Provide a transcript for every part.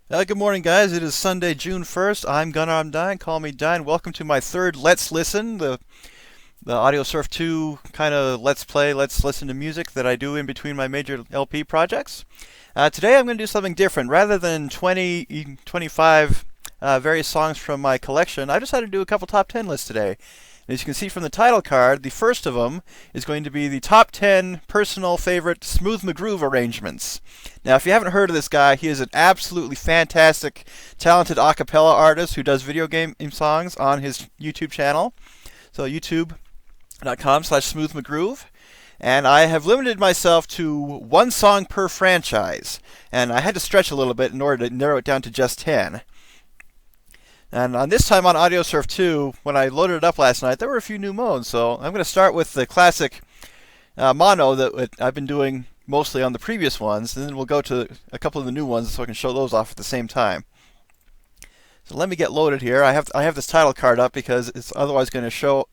Good morning, guys. It is Sunday, June 1st. I'm Dine. Call me Dine. Welcome to my third Let's Listen, the Audiosurf 2 kind of Let's Play, Let's Listen to music that I do in between my major LP projects. Today I'm going to do something different. Rather than 25 various songs from my collection, I decided to do a couple top 10 lists today. As you can see from the title card, the first of them is going to be the top 10 personal favorite Smooth McGroove arrangements. Now, if you haven't heard of this guy, he is an absolutely fantastic, talented a cappella artist who does video game songs on his YouTube channel. So youtube.com/smoothmcgroove. And I have limited myself to one song per franchise. And I had to stretch a little bit in order to narrow it down to just 10. And on this time on Audiosurf 2, when I loaded it up last night, there were a few new modes. So I'm going to start with the classic mono that I've been doing mostly on the previous ones, and then we'll go to a couple of the new ones so I can show those off at the same time. So let me get loaded here. I have this title card up because it's otherwise going to show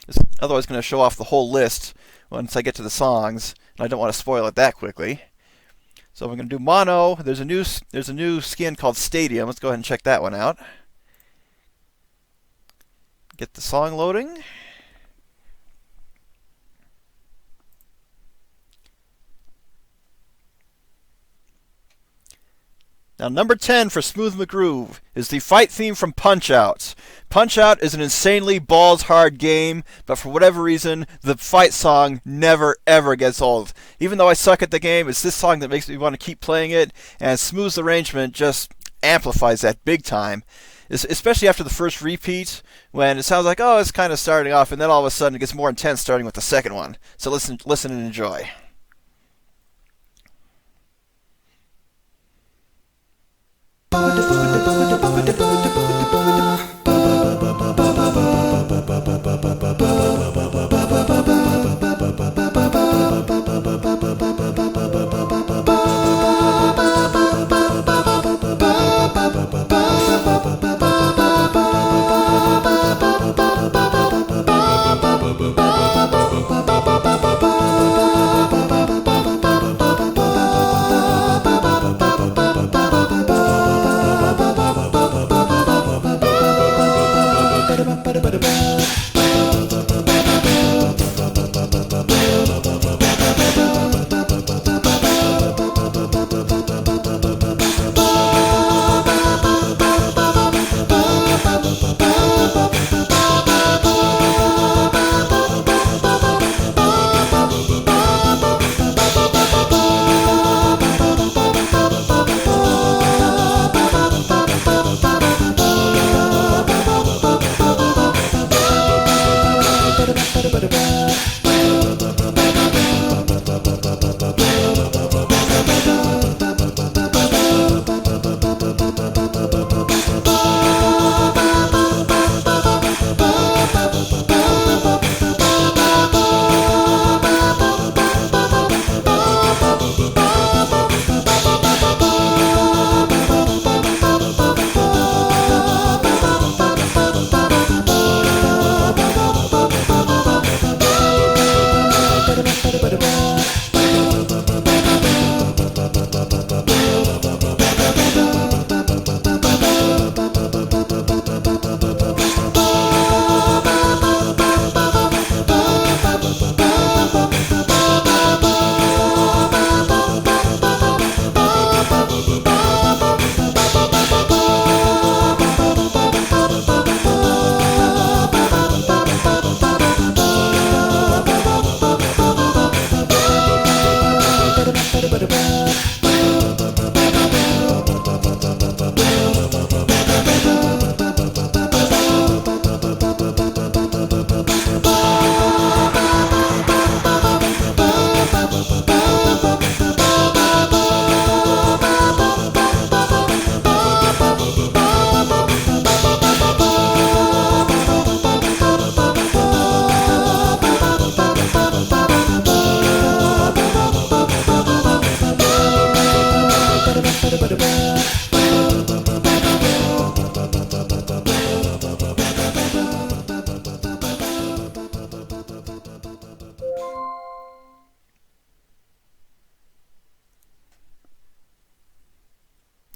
off the whole list once I get to the songs, and I don't want to spoil it that quickly. So we're going to do mono. There's a new skin called Stadium. Let's go ahead and check that one out. Get the song loading. Now, number 10 for Smooth McGroove is the fight theme from Punch-Out! Punch-Out! Is an insanely balls-hard game, but for whatever reason, the fight song never, ever gets old. Even though I suck at the game, it's this song that makes me want to keep playing it, and Smooth's arrangement just amplifies that big time. Especially after the first repeat, when it sounds like, oh, it's kind of starting off, and then all of a sudden it gets more intense starting with the second one. So listen and enjoy.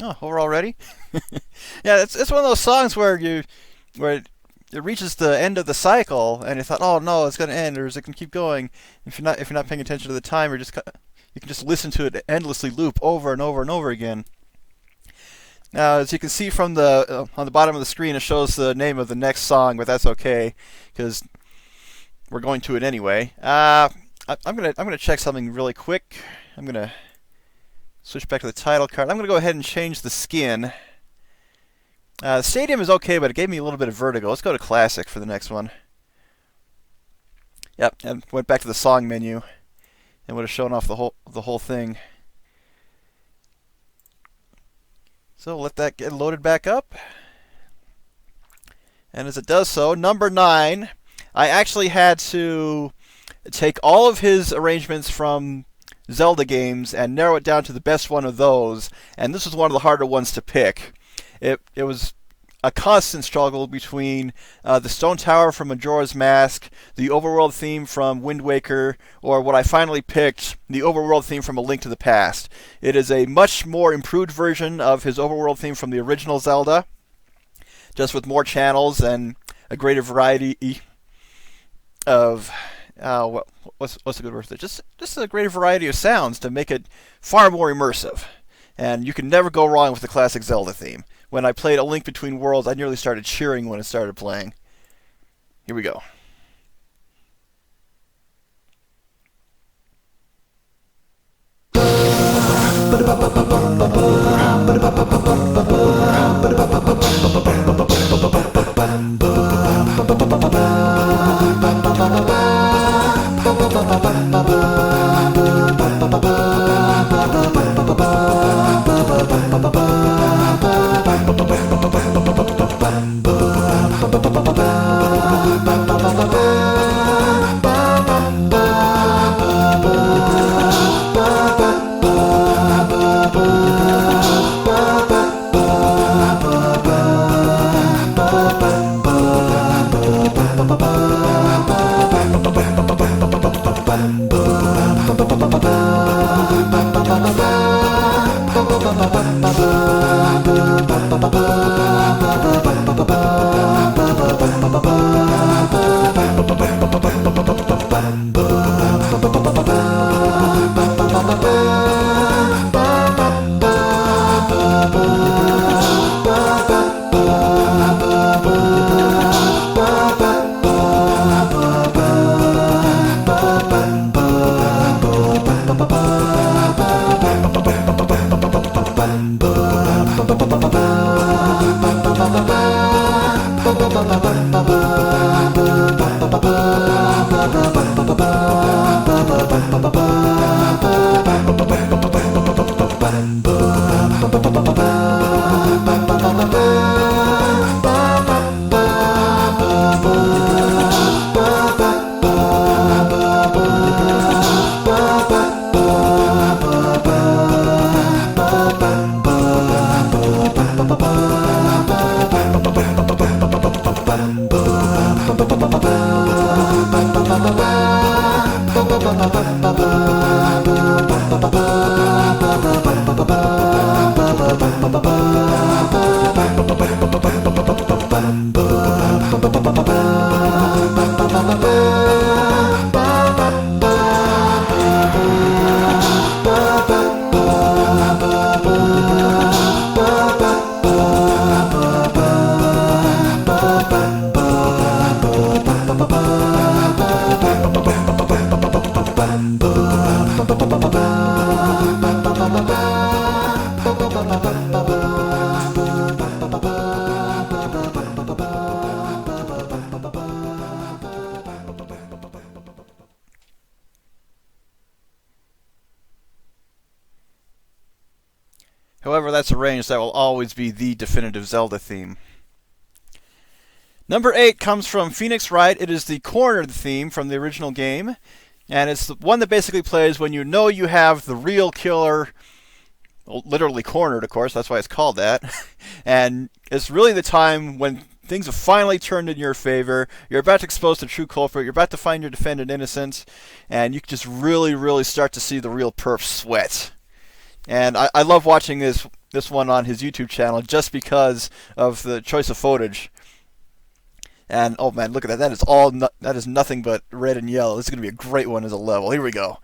Oh, over already? Yeah, it's one of those songs where it reaches the end of the cycle, and you thought, oh no, it's going to end, or is it going to keep going? If you're not paying attention to the time, you can just listen to it endlessly loop over and over and over again. Now, as you can see from the on the bottom of the screen, it shows the name of the next song, but that's okay because we're going to it anyway. I'm gonna check something really quick. I'm gonna switch back to the title card. I'm gonna go ahead and change the skin. Stadium is okay, but it gave me a little bit of vertigo. Let's go to Classic for the next one. Yep, and went back to the song menu, and would have shown off the whole thing. So let that get loaded back up. And as it does so, number 9, I actually had to take all of his arrangements from Zelda games and narrow it down to the best one of those. And this was one of the harder ones to pick. It was a constant struggle between the Stone Tower from Majora's Mask, the overworld theme from Wind Waker, or what I finally picked, the overworld theme from A Link to the Past. It is a much more improved version of his overworld theme from the original Zelda, just with more channels and a greater variety of what's a good word for it? Just a greater variety of sounds to make it far more immersive. And you can never go wrong with the classic Zelda theme. When I played A Link Between Worlds, I nearly started cheering when it started playing. Here we go. However, that's a range that will always be the definitive Zelda theme. Number 8 comes from Phoenix Wright. It is the cornered theme from the original game. And it's the one that basically plays when you know you have the real killer, well, literally cornered, of course, that's why it's called that. And it's really the time when things have finally turned in your favor. You're about to expose the true culprit. You're about to find your defendant innocent. And you can just really, really start to see the real perp sweat. And I love watching this this one on his YouTube channel just because of the choice of footage. And oh man, look at that! That is nothing but red and yellow. This is going to be a great one as a level. Here we go.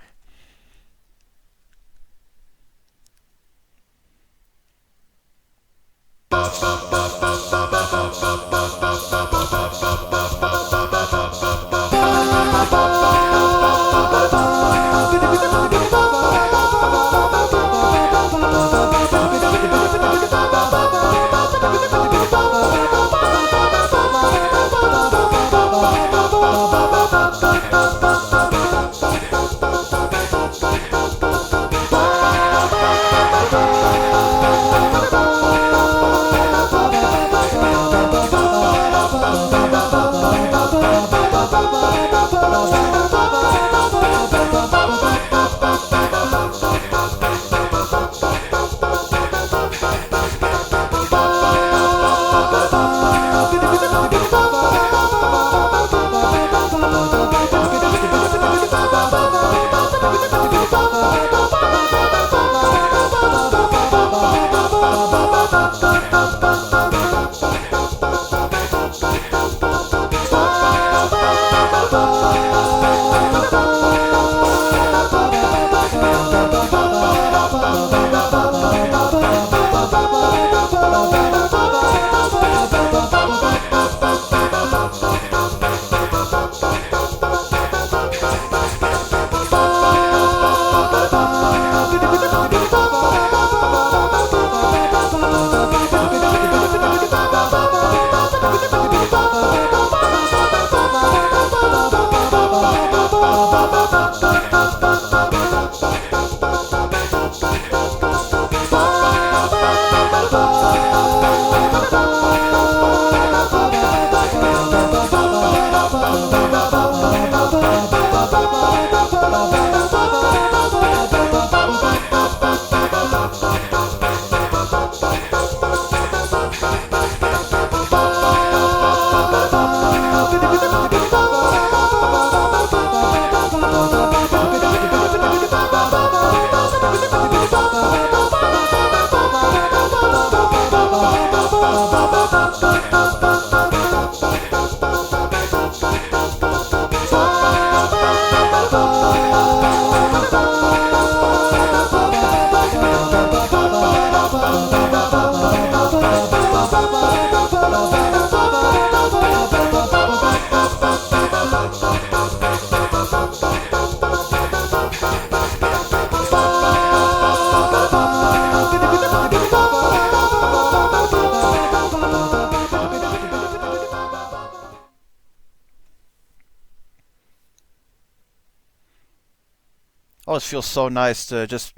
Oh, it feels so nice to just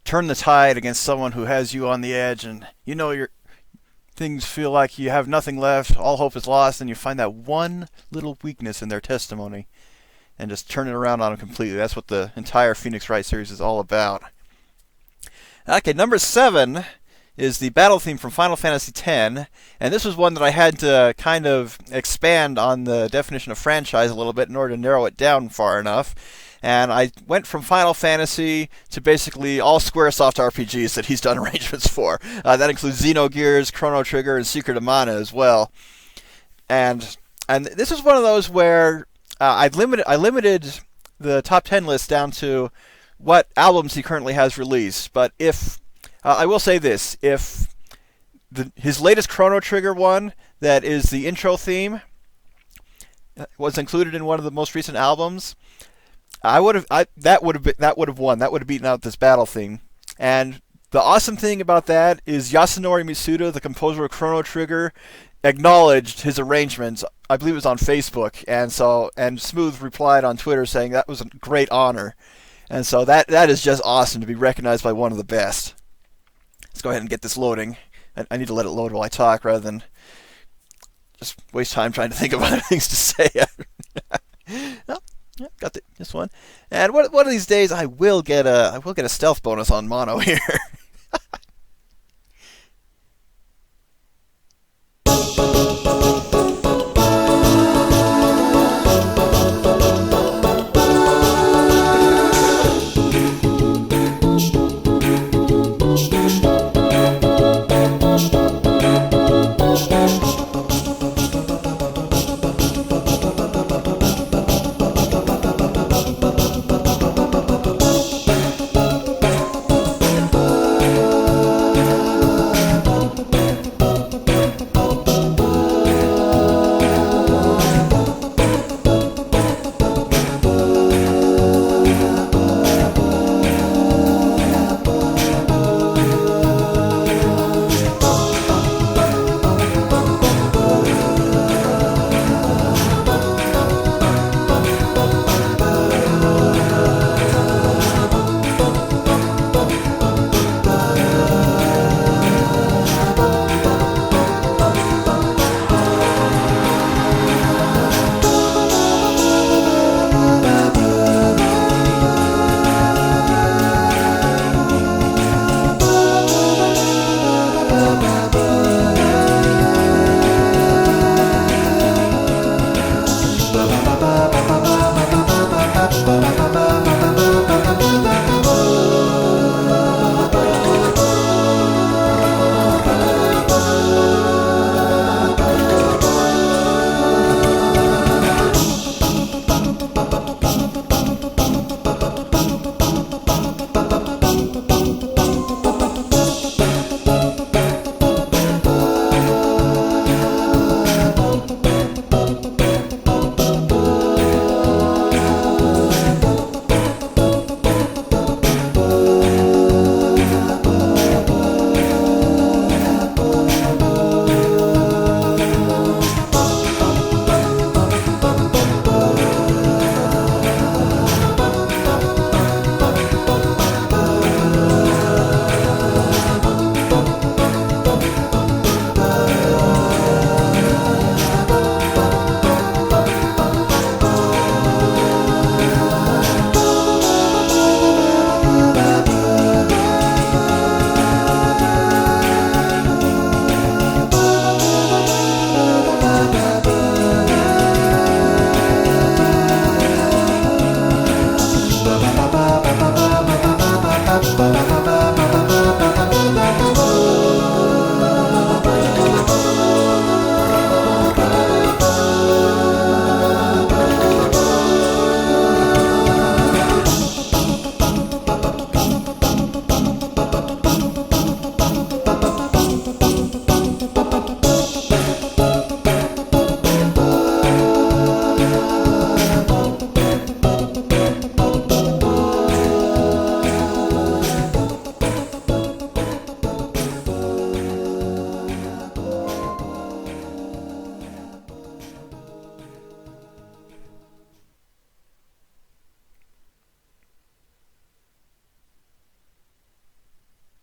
turn the tide against someone who has you on the edge, and you know your things feel like you have nothing left, all hope is lost, and you find that one little weakness in their testimony and just turn it around on them completely. That's what the entire Phoenix Wright series is all about. Okay, number 7 is the battle theme from Final Fantasy X, and this was one that I had to kind of expand on the definition of franchise a little bit in order to narrow it down far enough. And I went from Final Fantasy to basically all Squaresoft RPGs that he's done arrangements for. That includes Xenogears, Chrono Trigger, and Secret of Mana as well. And this is one of those where I limited the top 10 list down to what albums he currently has released. But if I will say this, if his latest Chrono Trigger one, that is the intro theme, was included in one of the most recent albums, that would have won. That would have beaten out this battle theme. And the awesome thing about that is Yasunori Mitsuda, the composer of Chrono Trigger, acknowledged his arrangements. I believe it was on Facebook, and Smooth replied on Twitter saying that was a great honor. And so that is just awesome to be recognized by one of the best. Let's go ahead and get this loading. I need to let it load while I talk rather than just waste time trying to think of other things to say. No, yeah, got this one. And one of these days I will get a stealth bonus on mono here.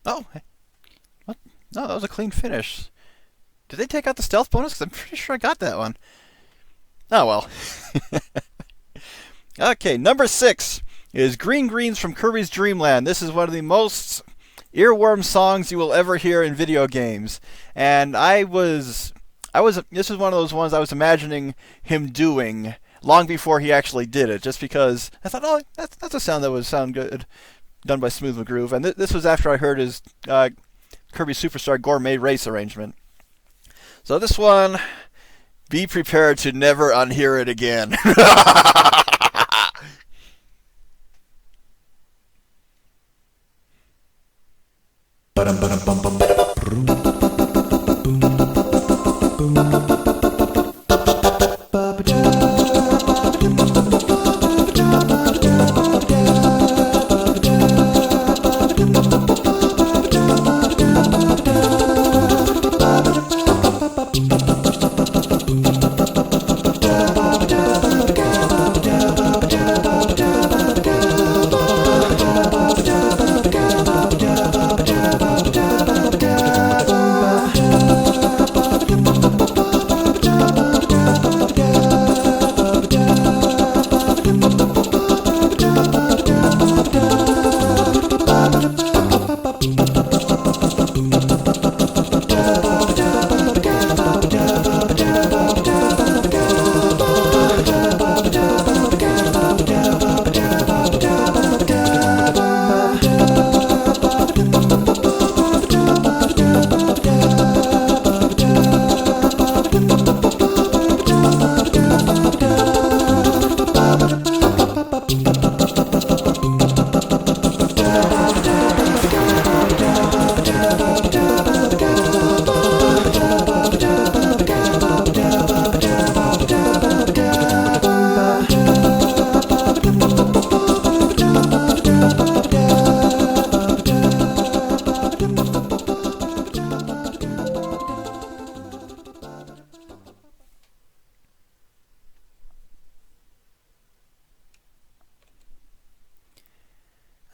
Oh, what? No, that was a clean finish. Did they take out the stealth bonus? 'Cause I'm pretty sure I got that one. Oh well. Okay, number 6 is Green Greens from Kirby's Dream Land. This is one of the most earworm songs you will ever hear in video games. And this is one of those ones I was imagining him doing long before he actually did it, just because I thought, oh, that's a sound that would sound good, done by Smooth McGroove. And this was after I heard his Kirby Superstar Gourmet Race arrangement. So this one, be prepared to never unhear it again.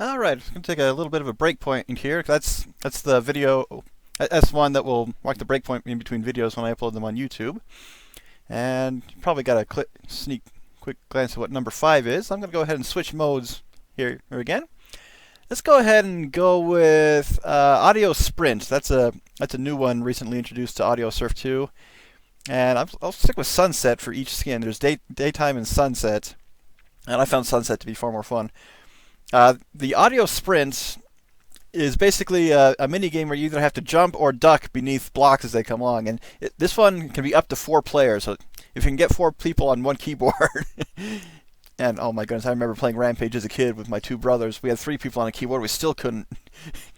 Alright, I'm going to take a little bit of a break point in here. That's the video. That's one that will mark the break point in between videos when I upload them on YouTube. And you probably got a quick glance at what number 5 is. I'm going to go ahead and switch modes here again. Let's go ahead and go with Audio Sprint. That's a new one recently introduced to Audiosurf 2. And I'll stick with Sunset for each skin. There's daytime and sunset. And I found sunset to be far more fun. The Audio Sprint is basically a mini game where you either have to jump or duck beneath blocks as they come along, and this one can be up to 4 players. So if you can get 4 people on one keyboard, and oh my goodness, I remember playing Rampage as a kid with my 2 brothers. We had 3 people on a keyboard. We still couldn't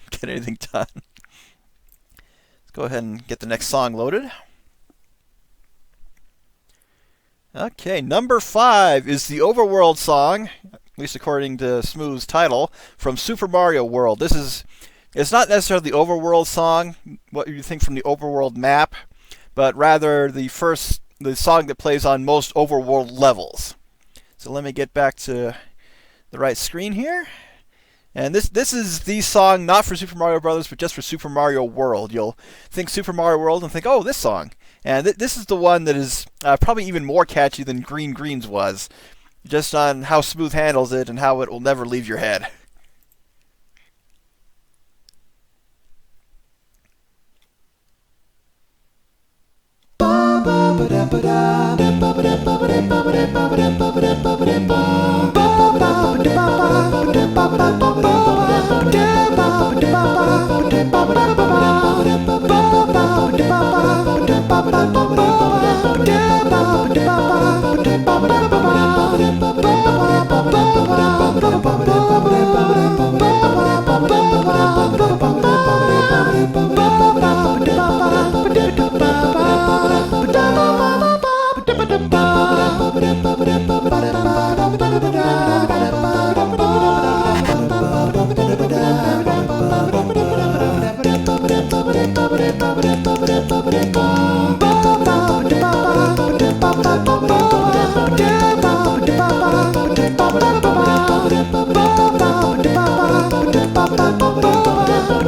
get anything done. Let's go ahead and get the next song loaded. Okay, number 5 is the Overworld song, at least according to Smooth's title, from Super Mario World. It's not necessarily the Overworld song, what you think from the Overworld map, but rather the song that plays on most Overworld levels. So let me get back to the right screen here. And this is the song not for Super Mario Brothers, but just for Super Mario World. You'll think Super Mario World and think, oh, this song. And this is the one that is probably even more catchy than Green Greens was, just on how Smooth handles it and how it will never leave your head.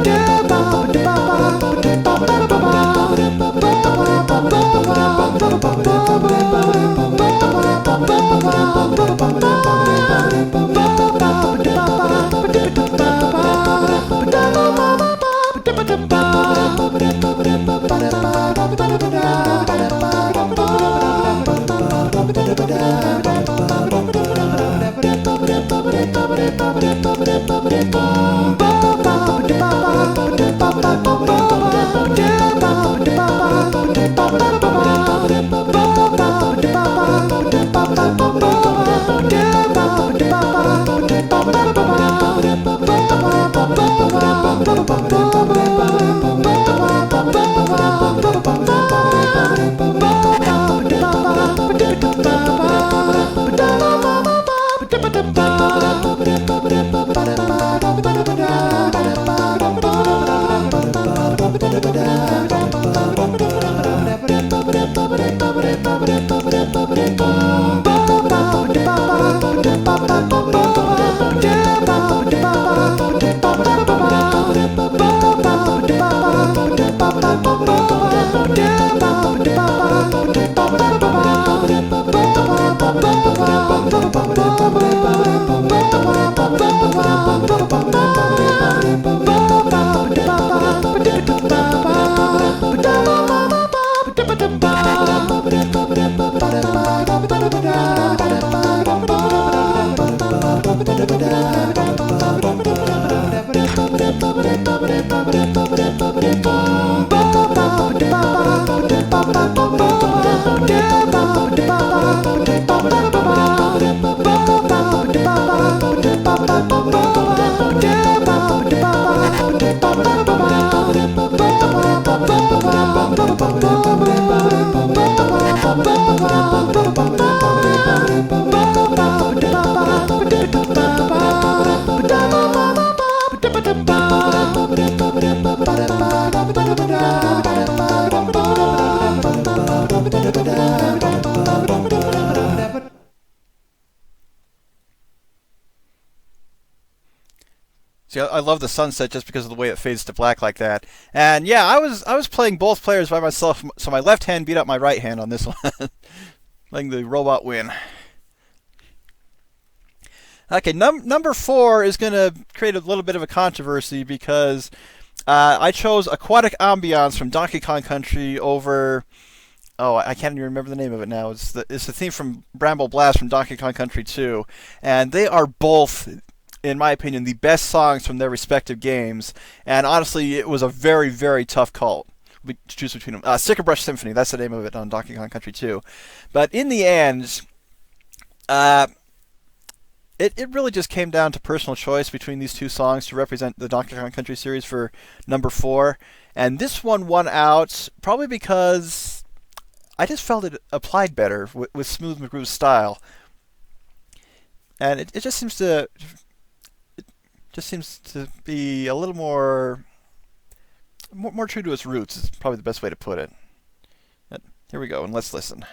Yeah. See, I love the sunset just because of the way it fades to black like that. And yeah, I was playing both players by myself, so my left hand beat up my right hand on this one, letting the robot win. Okay, number 4 is going to create a little bit of a controversy because I chose Aquatic Ambiance from Donkey Kong Country over... Oh, I can't even remember the name of it now. It's the theme from Bramble Blast from Donkey Kong Country 2. And they are both, in my opinion, the best songs from their respective games. And honestly, it was a very, very tough call to choose between them. Sticker Brush Symphony, that's the name of it on Donkey Kong Country 2. But in the end, it really just came down to personal choice between these two songs to represent the Donkey Kong Country series for number 4. And this one won out probably because I just felt it applied better with Smooth McGroove's style. And it just seems to be a little more true to its roots is probably the best way to put it. But here we go, and let's listen.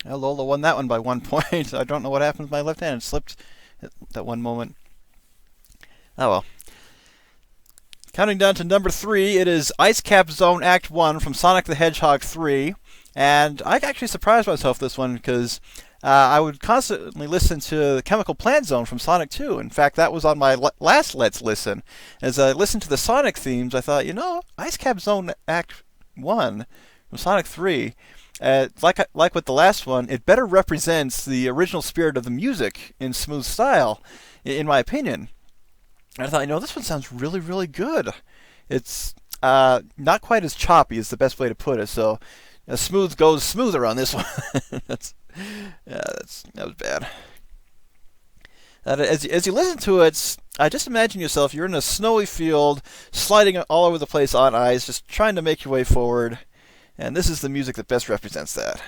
Lola won that one by 1 point. I don't know what happened with my left hand. It slipped at that one moment. Oh well. Counting down to number 3, it is Ice Cap Zone Act 1 from Sonic the Hedgehog 3. And I actually surprised myself this one because I would constantly listen to the Chemical Plant Zone from Sonic 2. In fact, that was on my last Let's Listen. As I listened to the Sonic themes, I thought, Ice Cap Zone Act 1 from Sonic 3, like with the last one, it better represents the original spirit of the music in smooth style, in my opinion. And I thought, this one sounds really, really good. It's not quite as choppy is the best way to put it. So smooth goes smoother on this one. that was bad. As you listen to it, just imagine yourself, you're in a snowy field, sliding all over the place on ice, just trying to make your way forward. And this is the music that best represents that.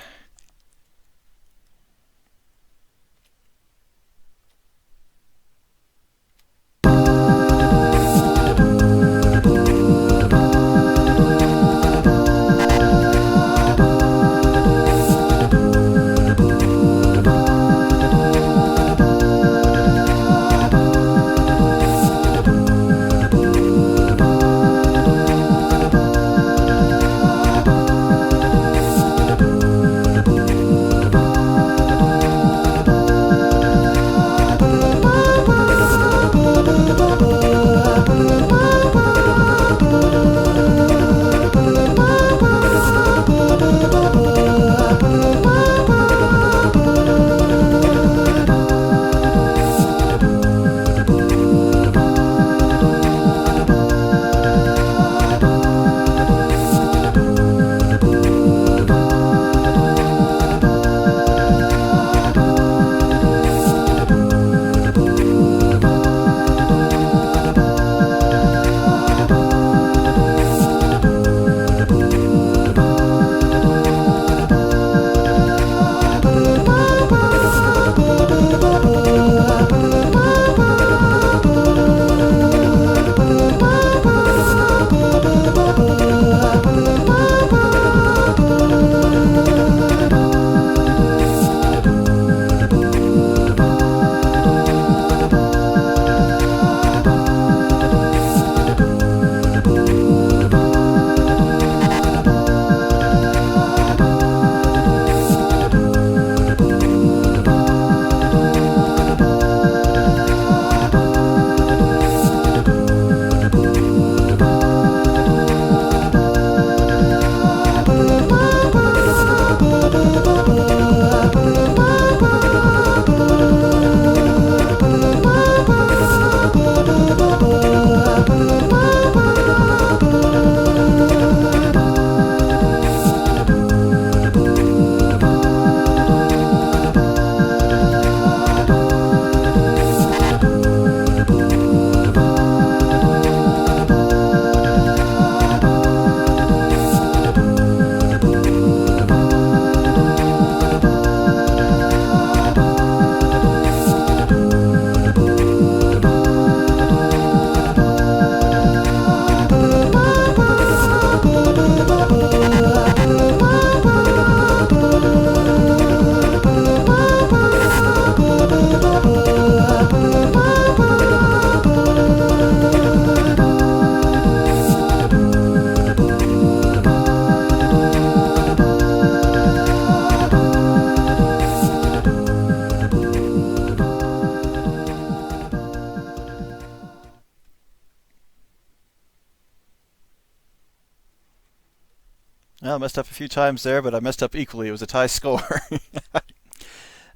Well, I messed up a few times there, but I messed up equally. It was a tie score.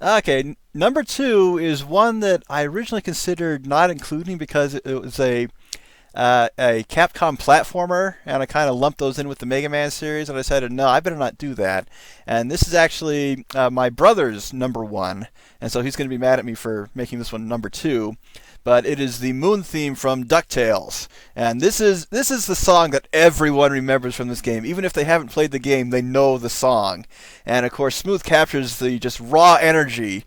Okay, number 2 is one that I originally considered not including because it was a Capcom platformer, and I kind of lumped those in with the Mega Man series, and I decided, no, I better not do that. And this is actually my brother's number 1, and so he's going to be mad at me for making this one number 2. But it is the Moon theme from DuckTales, and this is the song that everyone remembers from this game. Even if they haven't played the game, they know the song. And of course, Smooth captures the just raw energy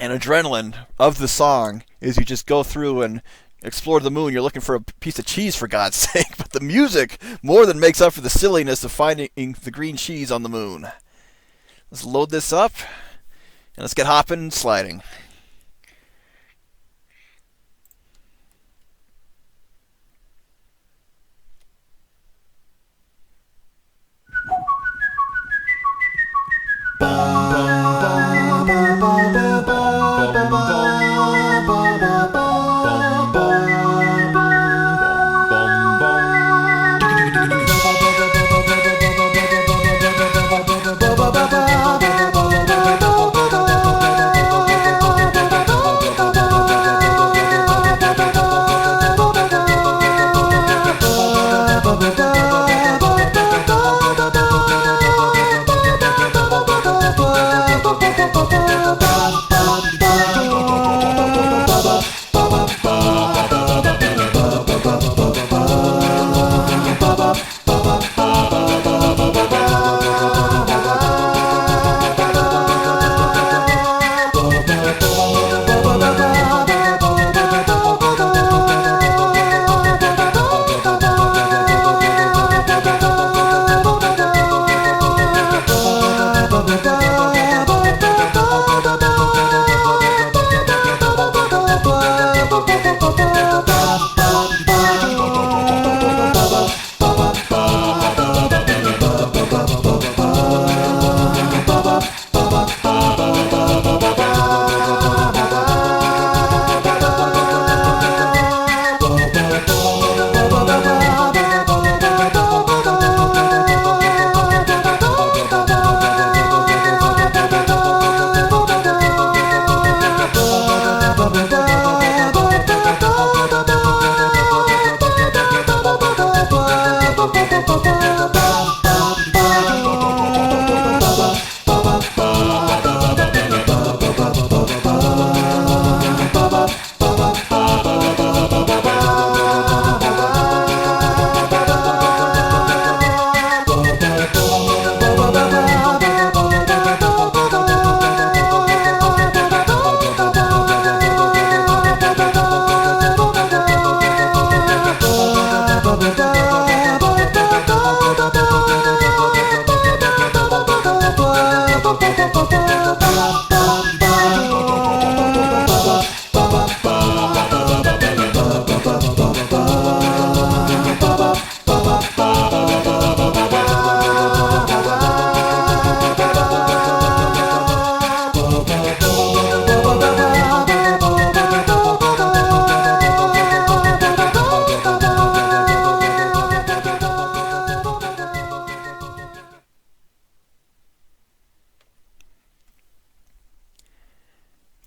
and adrenaline of the song as you just go through and explore the moon. You're looking for a piece of cheese, for God's sake, but the music more than makes up for the silliness of finding the green cheese on the moon. Let's load this up, and let's get hopping and sliding.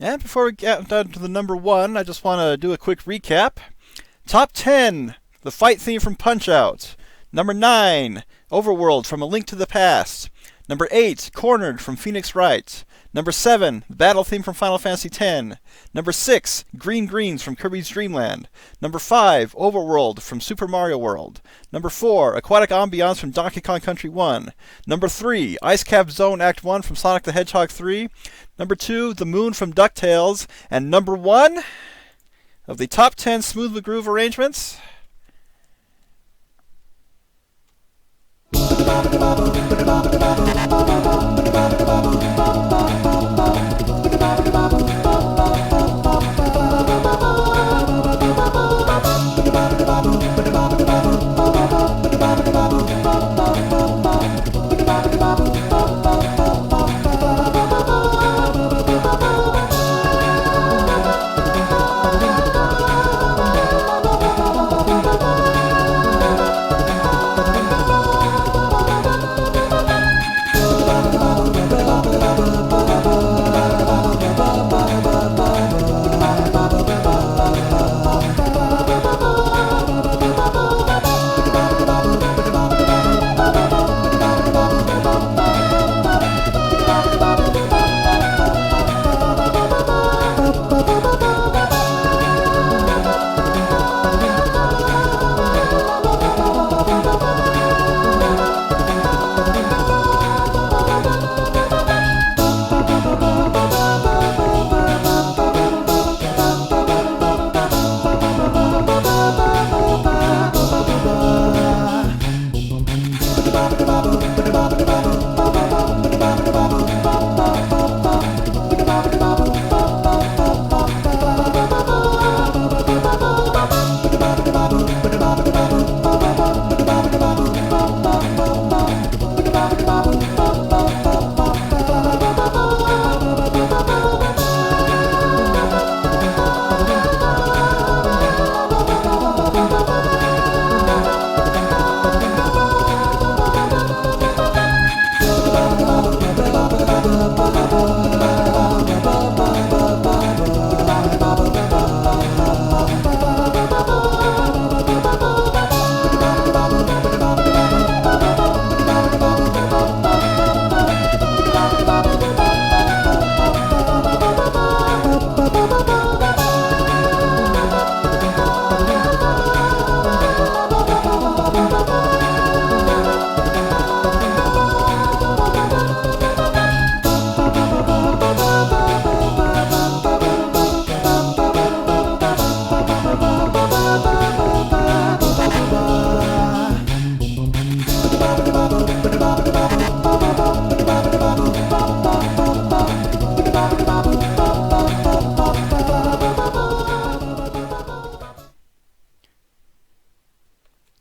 And before we get down to the number 1, I just want to do a quick recap. Top 10, the fight theme from Punch-Out! Number 9, Overworld from A Link to the Past. Number 8, Cornered from Phoenix Wright. Number 7, the battle theme from Final Fantasy X. Number 6, Green Greens from Kirby's Dream Land. Number 5, Overworld from Super Mario World. Number 4, Aquatic Ambiance from Donkey Kong Country 1. Number 3, Ice Cap Zone Act 1 from Sonic the Hedgehog 3. Number 2, The Moon from DuckTales. And number 1 of the top 10 Smooth McGroove arrangements.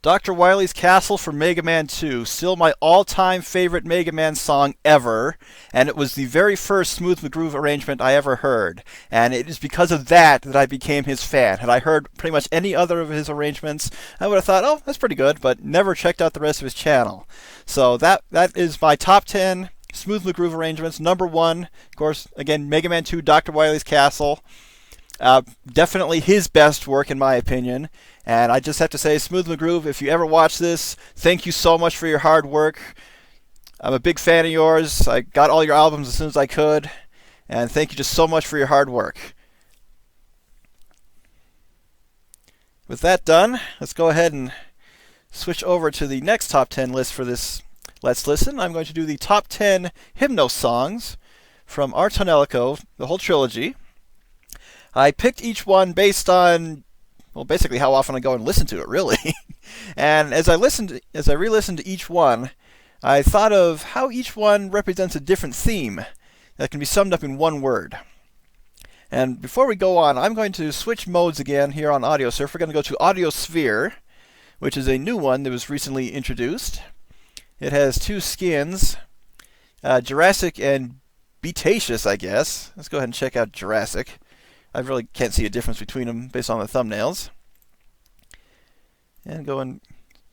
Dr. Wily's Castle for Mega Man 2, still my all-time favorite Mega Man song ever, and it was the very first Smooth McGroove arrangement I ever heard, and it is because of that that I became his fan. Had I heard pretty much any other of his arrangements, I would have thought, oh, that's pretty good, but never checked out the rest of his channel. So that is my top 10 Smooth McGroove arrangements. Number 1, of course, again, Mega Man 2, Dr. Wily's Castle. Definitely his best work in my opinion. And I just have to say, Smooth McGroove, if you ever watch this, thank you so much for your hard work. I'm a big fan of yours. I got all your albums as soon as I could. And thank you just so much for your hard work. With that done, let's go ahead and switch over to the next top 10 list for this Let's Listen. I'm going to do the top 10 Hymmnos songs from our tonelico, the whole trilogy. I picked each one based on, well, basically how often I go and listen to it, really. And as I re-listened to each one, I thought of how each one represents a different theme that can be summed up in one word. And before we go on, I'm going to switch modes again here on Audiosurf. We're going to go to Audiosphere, which is a new one that was recently introduced. It has 2 skins, Jurassic and Beatacious, I guess. Let's go ahead and check out Jurassic. I really can't see a difference between them based on the thumbnails. And go and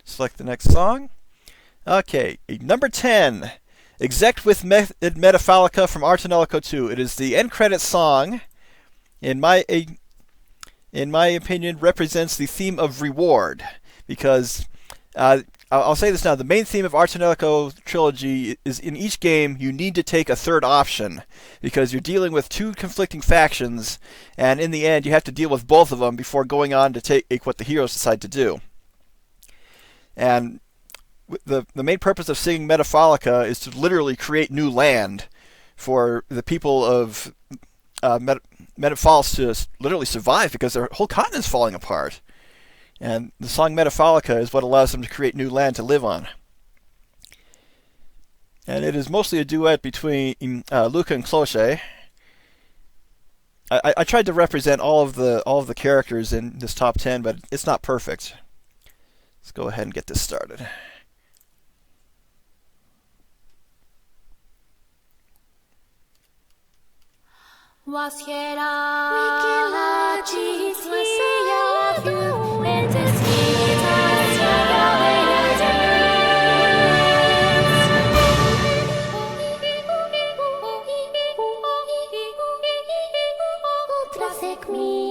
select the next song. Okay, number 10, Exec with Metafalica from our tonelico 2. It is the end credit song. In my opinion, represents the theme of reward, because I'll say this now, the main theme of our tonelico trilogy is in each game you need to take a third option, because you're dealing with 2 conflicting factions, and in the end you have to deal with both of them before going on to take what the heroes decide to do. And the main purpose of singing Metafalica is to literally create new land for the people of Metafalis to literally survive, because their whole continent is falling apart. And the song Metafalica is what allows them to create new land to live on. And it is mostly a duet between Luca and Cloche. I tried to represent all of the characters in this top 10, but it's not perfect. Let's go ahead and get this started. Was Hera cheats we of you and the Classic me.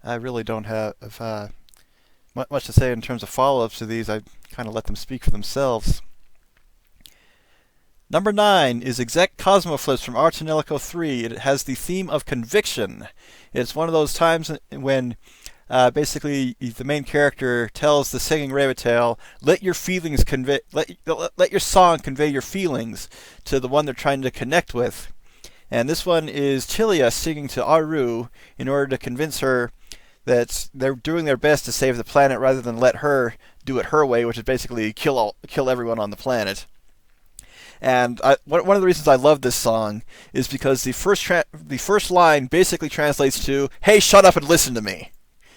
I really don't have much to say in terms of follow-ups to these. I kind of let them speak for themselves. Number 9 is Exec Cosmoflips from Tonelico 3. It has the theme of conviction. It's one of those times when basically the main character tells the singing rabbit tail, let your feelings let your song convey your feelings to the one they're trying to connect with. And this one is Tilia singing to Aru in order to convince her that they're doing their best to save the planet rather than let her do it her way, which is basically kill everyone on the planet. And one of the reasons I love this song is because the first line basically translates to, hey, shut up and listen to me.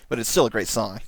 But it's still a great song.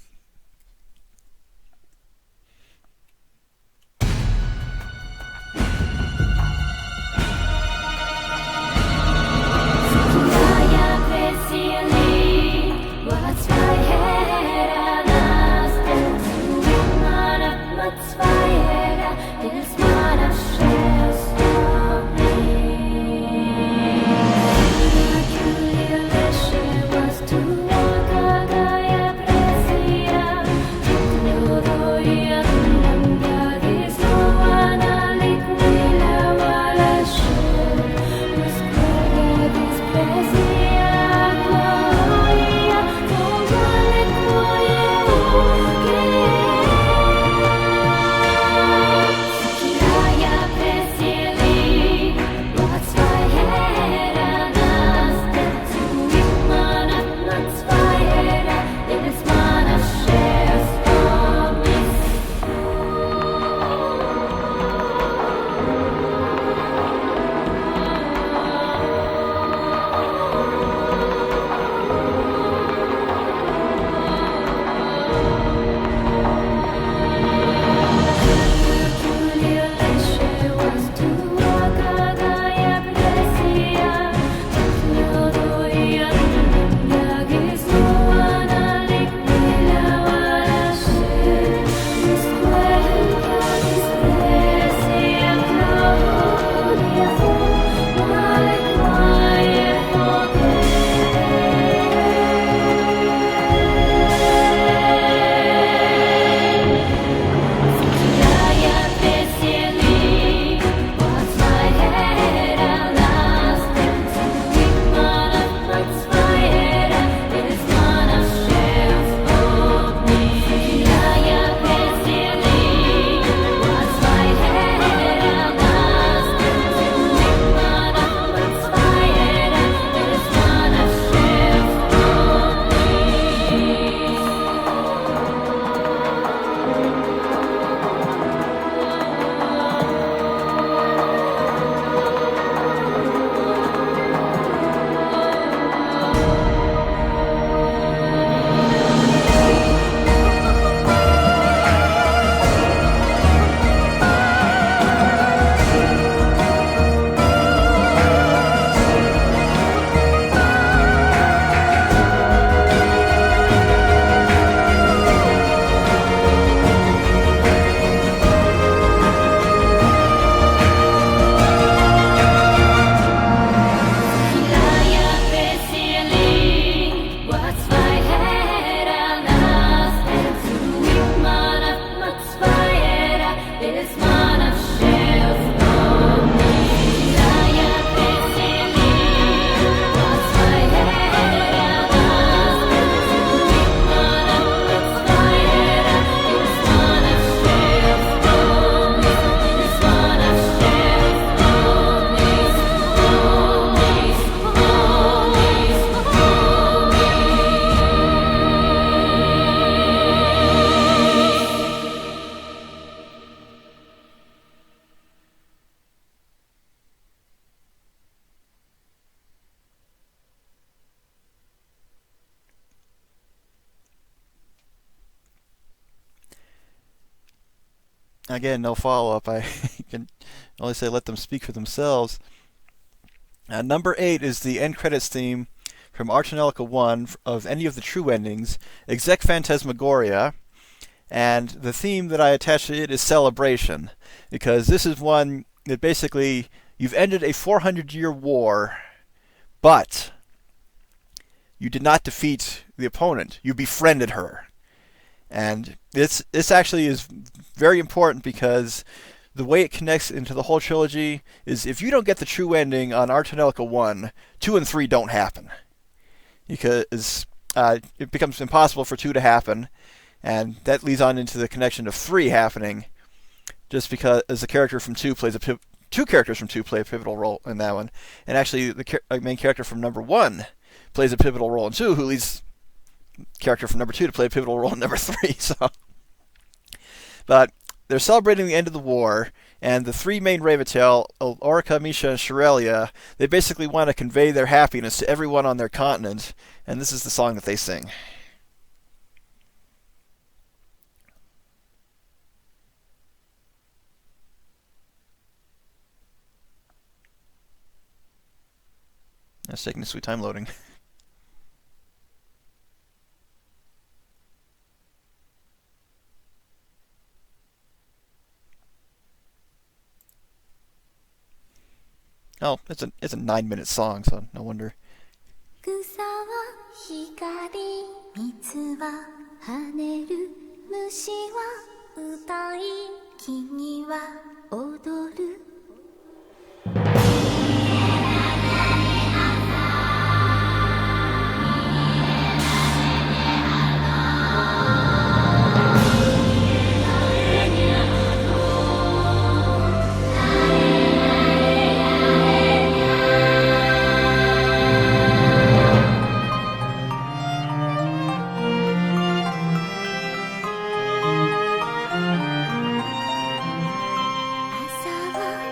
Again, no follow-up. I can only say let them speak for themselves. Number 8 is the end credits theme from Tonelico 1 of any of the true endings, Exec Phantasmagoria, and the theme that I attach to it is Celebration, because this is one that basically, you've ended a 400-year war, but you did not defeat the opponent. You befriended her. And this actually is very important because the way it connects into the whole trilogy is if you don't get the true ending on Our Tonelico 1, 2 and 3 don't happen. Because it becomes impossible for 2 to happen, and that leads on into the connection of 3 happening, just because as the character from 2 plays two characters from 2 play a pivotal role in that one, and actually the main character from number 1 plays a pivotal role in 2, who leads character from number 2 to play a pivotal role in number 3. But they're celebrating the end of the war, and the 3 main Ravatel, Orica, Misha, and Shirelia, they basically want to convey their happiness to everyone on their continent, and this is the song that they sing. It's taking a sweet time loading. Oh, it's a 9-minute song, so no wonder. 草は光、水は跳ねる、虫は歌い、木々は踊る。朝は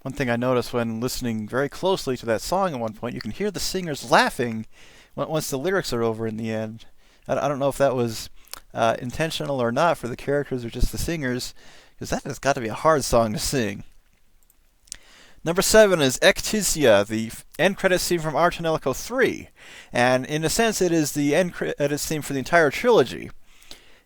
One thing I noticed when listening very closely to that song at one point, you can hear the singers laughing once the lyrics are over in the end. I don't know if that was intentional or not for the characters or just the singers, because that has got to be a hard song to sing. Number 7 is Ectisia, the end credits theme from Our Tonelico 3. And in a sense, it is the end credits theme for the entire trilogy.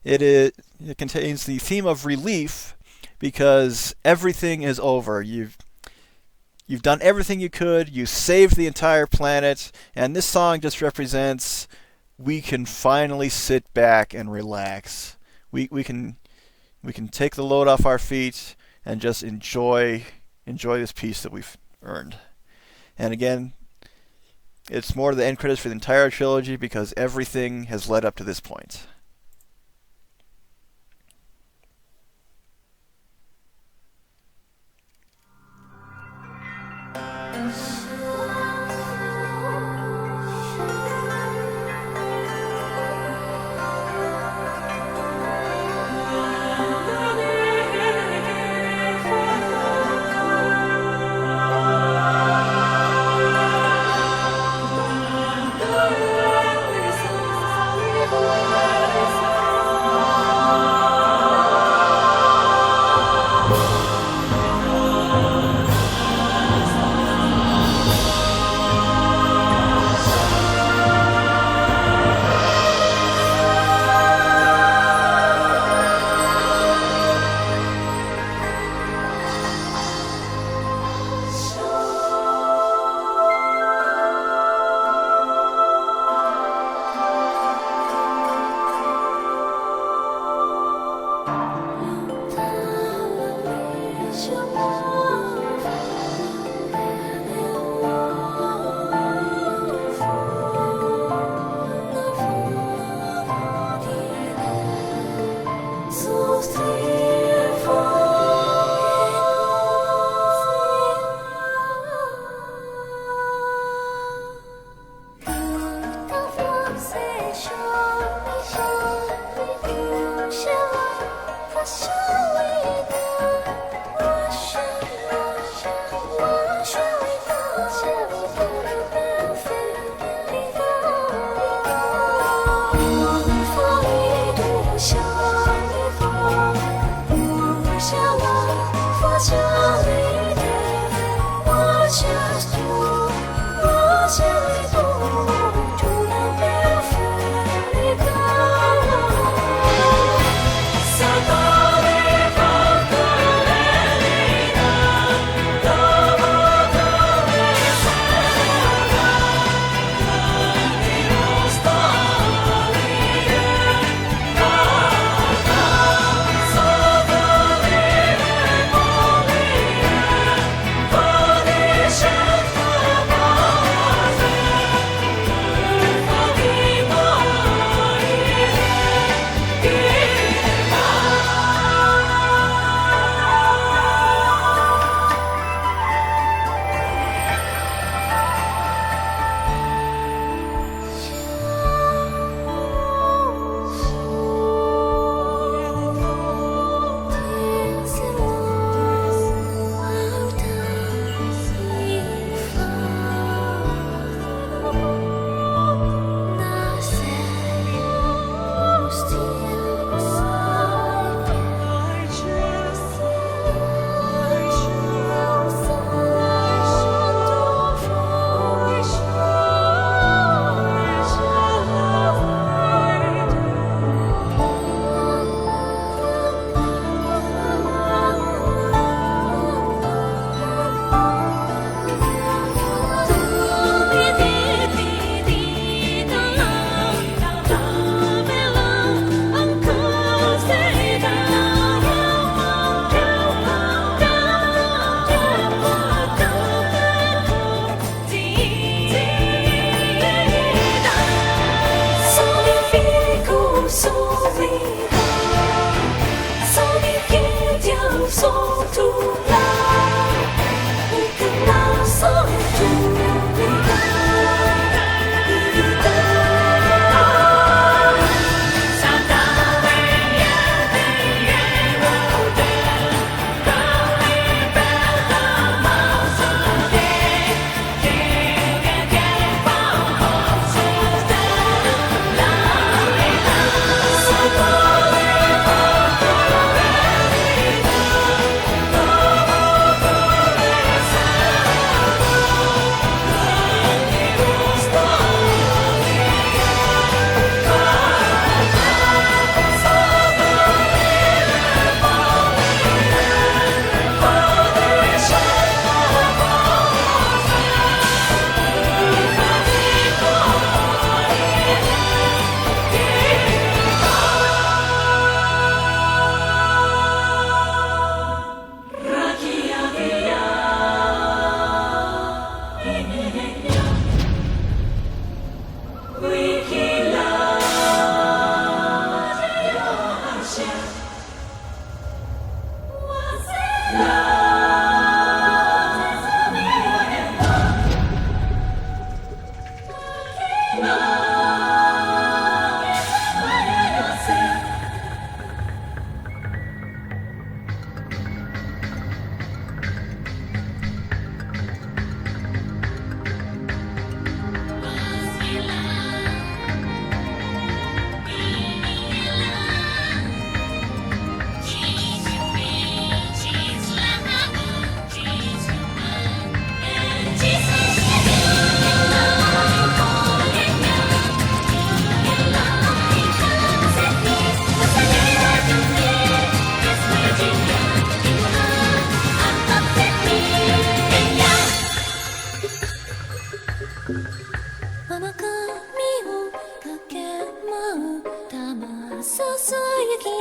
It contains the theme of relief because everything is over. You've done everything you could. You saved the entire planet. And this song just represents we can finally sit back and relax. We can take the load off our feet and just enjoy this peace that we've earned. And again, it's more the end credits for the entire trilogy because everything has led up to this point.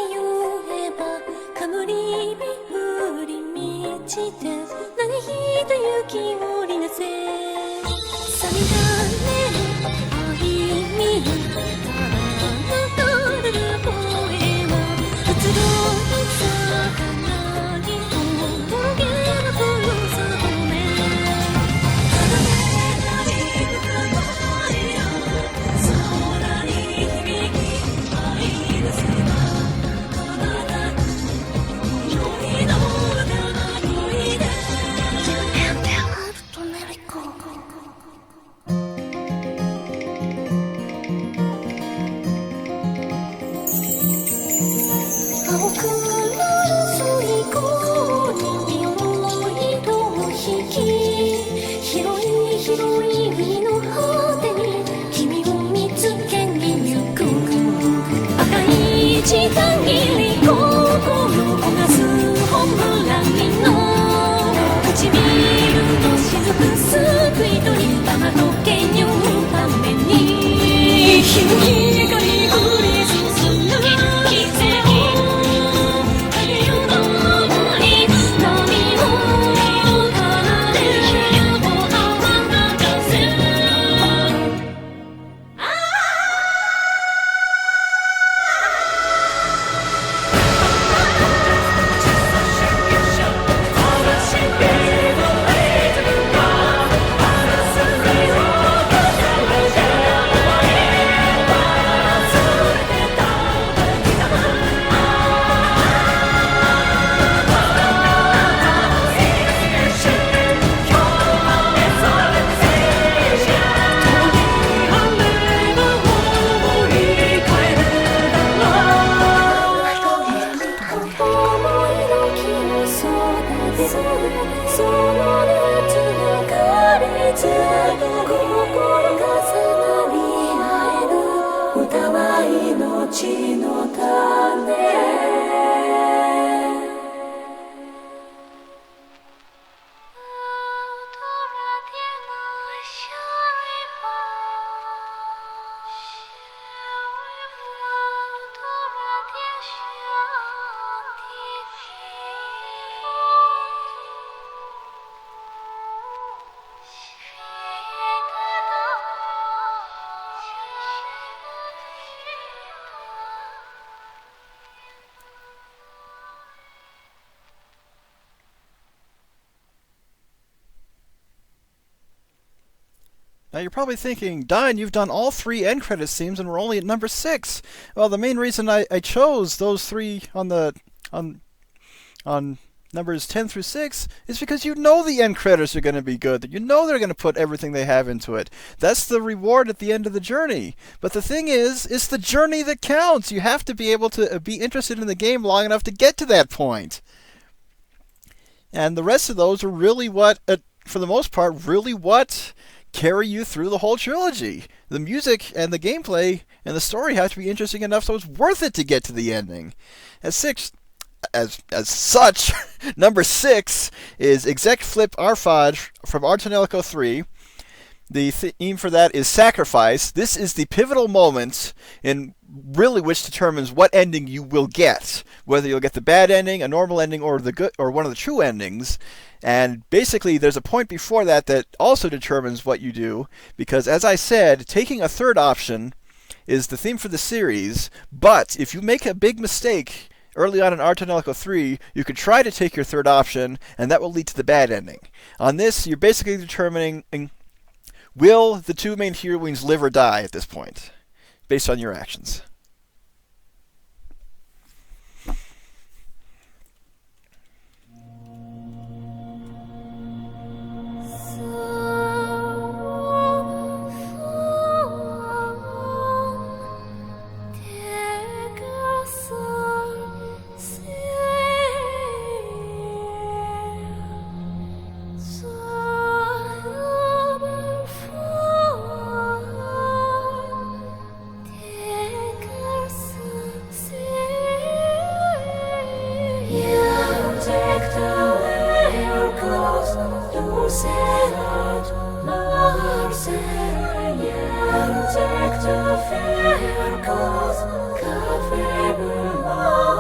言えばかぶり火降り満ちて何一雪織りなせさみだねる愛見るただ流れる声は移ろい魚に峠のふるさとね空に響き愛がすば祈りの歌声でトネリコ青くなる水溝に色を引き広い広い海の果てに君を見つけに行く赤い時間切り心焦がすホームランの唇の雫すくい取り玉時計に売るために日の光降り注ぐ奇跡影を登り波を奏でるお花が風その熱の果実心重なり合える歌は命の種Now you're probably thinking, Don, you've done all 3 end credits themes and we're only at number 6. Well, the main reason I chose those 3 on numbers 10 through 6 is because you know the end credits are going to be good, that you know they're going to put everything they have into it. That's the reward at the end of the journey. But the thing is, it's the journey that counts. You have to be able to be interested in the game long enough to get to that point. And the rest of those are really what, for the most part, really what carry you through the whole trilogy. The music and the gameplay and the story have to be interesting enough so it's worth it to get to the ending. As such, number 6 is Exec Flip Arfaj from Tonelico 3. The theme for that is Sacrifice. This is the pivotal moment in really which determines what ending you will get, whether you'll get the bad ending, a normal ending, or the good, or one of the true endings. And basically, there's a point before that that also determines what you do, because as I said, taking a third option is the theme for the series, but if you make a big mistake early on in Tonelico 3, you could try to take your third option, and that will lead to the bad ending. On this, you're basically determining, will the 2 main heroines live or die at this point, based on your actions. Take the fair cause, God favor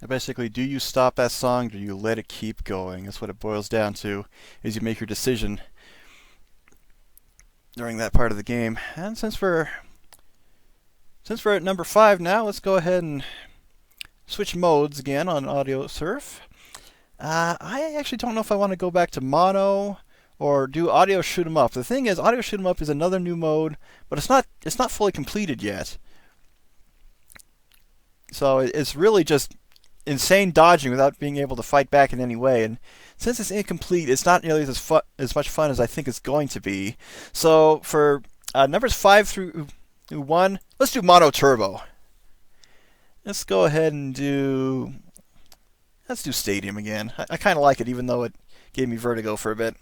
Basically, do you stop that song, or do you let it keep going? That's what it boils down to, is you make your decision during that part of the game. And since we're at number 5 now, let's go ahead and switch modes again on Audiosurf. I actually don't know if I want to go back to mono or do audio shoot 'em up. The thing is, audio shoot 'em up is another new mode, but it's not fully completed yet. So it's really just insane dodging without being able to fight back in any way. And since it's incomplete, it's not nearly as much fun as I think it's going to be. So for numbers 5 through 1, let's do mono turbo. Let's go ahead and let's do Stadium again. I kind of like it, even though it gave me vertigo for a bit.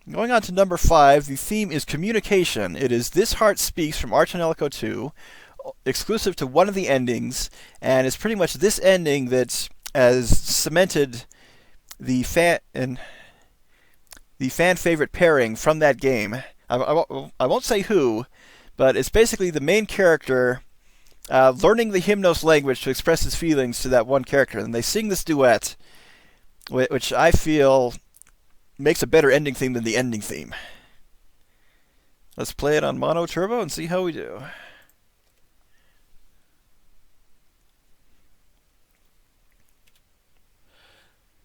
Going on to number 5, the theme is Communication. It is This Heart Speaks from Tonelico 2, exclusive to one of the endings, and it's pretty much this ending that has cemented the fan favorite pairing from that game. I won't say who, but it's basically the main character learning the Hymmnos language to express his feelings to that one character, and they sing this duet, which I feel makes a better ending theme than the ending theme. Let's play it on mono turbo and see how we do.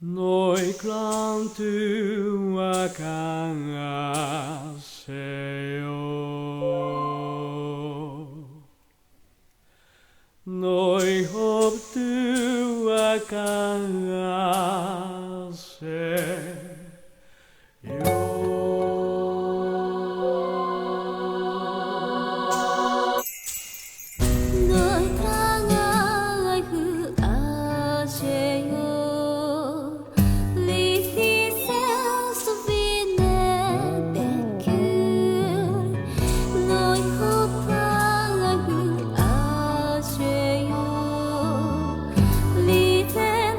Noi clan tu akan aseo Noi hop tu akan aseo Liten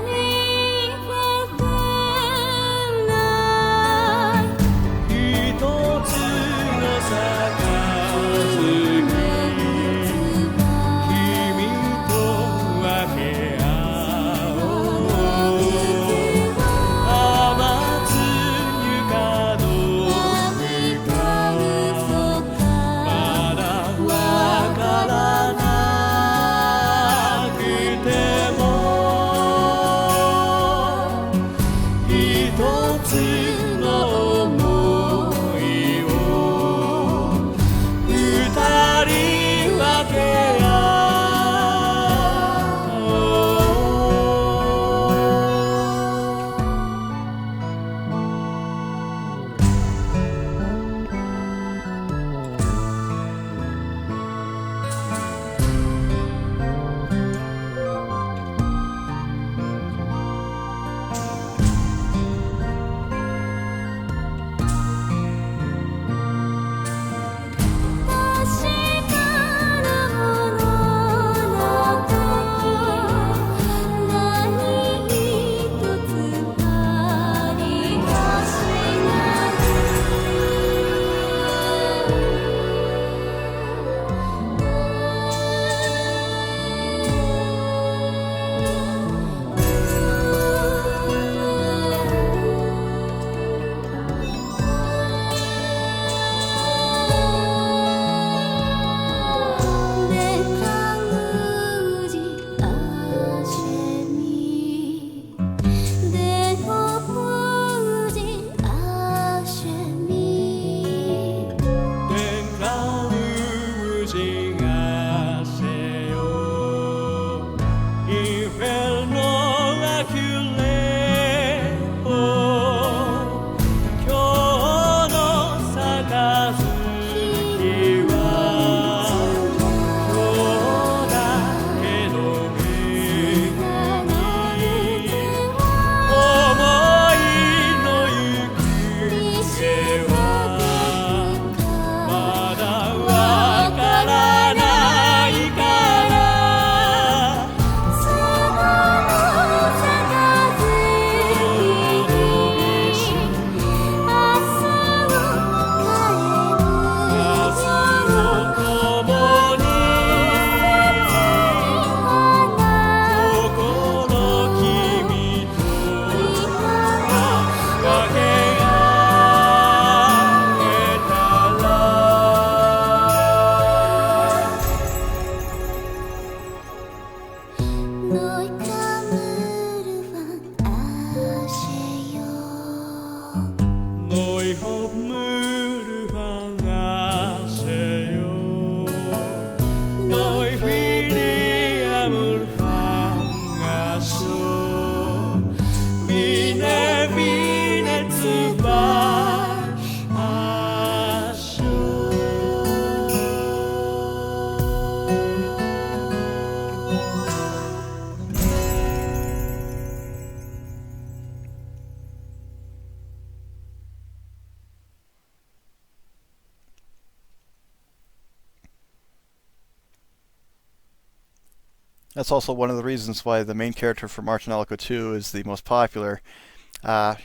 That's also one of the reasons why the main character from Art tonelico 2 is the most popular.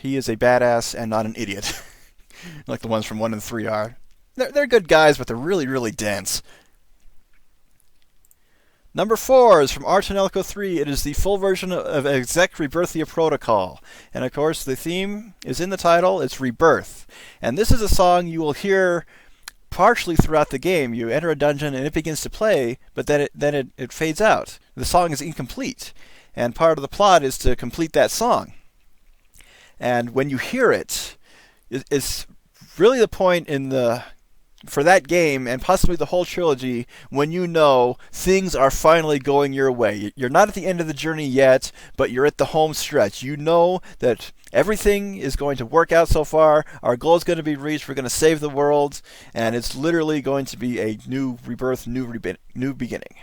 He is a badass and not an idiot, like the ones from 1 and 3 are. They're good guys, but they're really, really dense. Number 4 is from Art tonelico 3. It is the full version of Exec Rebirthia Protocol. And of course, the theme is in the title. It's Rebirth. And this is a song you will hear partially throughout the game. You enter a dungeon and it begins to play, but then it fades out. The song is incomplete. And part of the plot is to complete that song. And when you hear it, it's really the point for that game, and possibly the whole trilogy, when you know things are finally going your way. You're not at the end of the journey yet, but you're at the home stretch. You know that everything is going to work out so far. Our goal is going to be reached. We're going to save the world, and it's literally going to be a new rebirth, new beginning.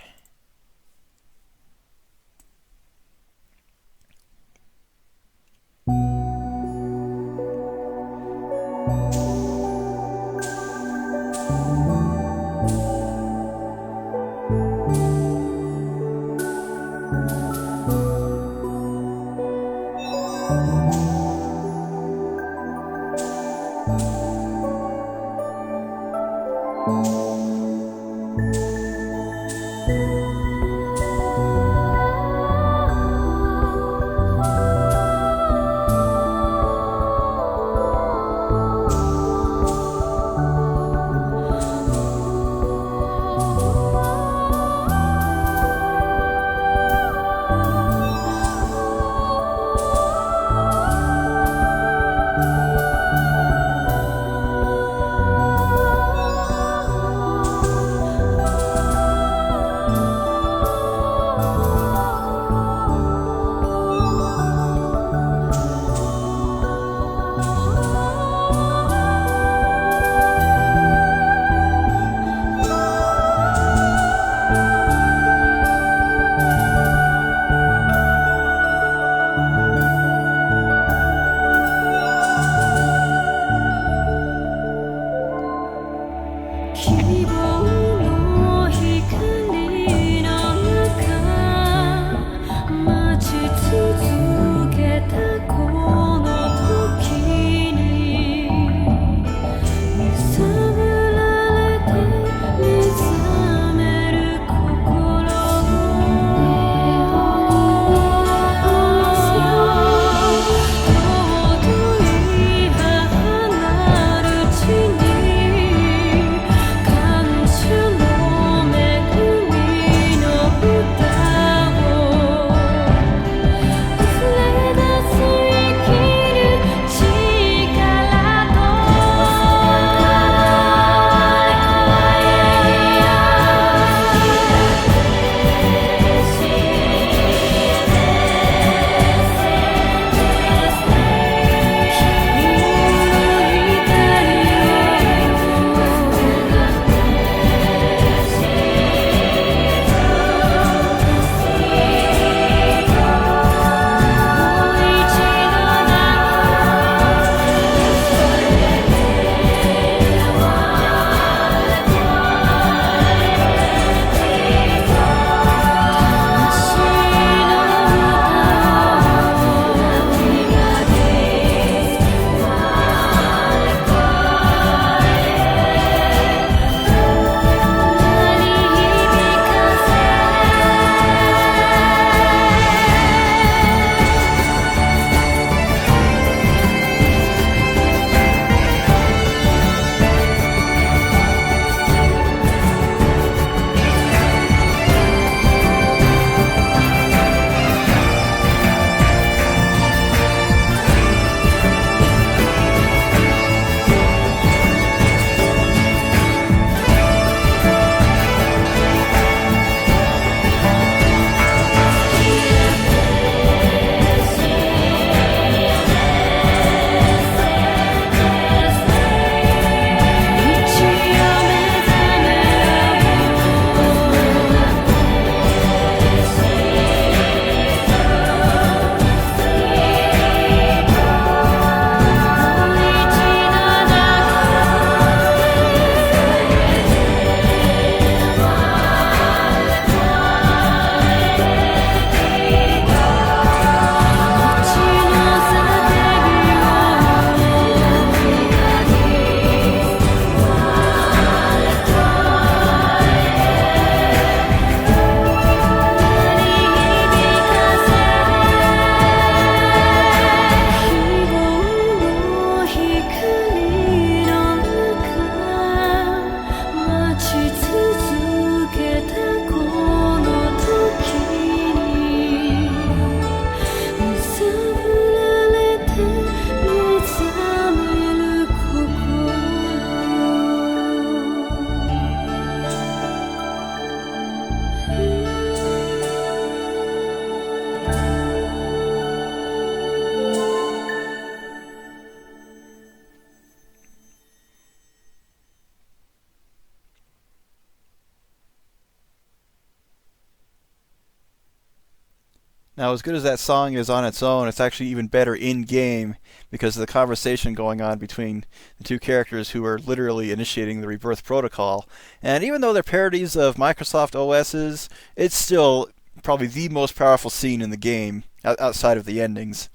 Now, as good as that song is on its own, it's actually even better in-game because of the conversation going on between the two characters who are literally initiating the Rebirth Protocol. And even though they're parodies of Microsoft OS's, it's still probably the most powerful scene in the game outside of the endings.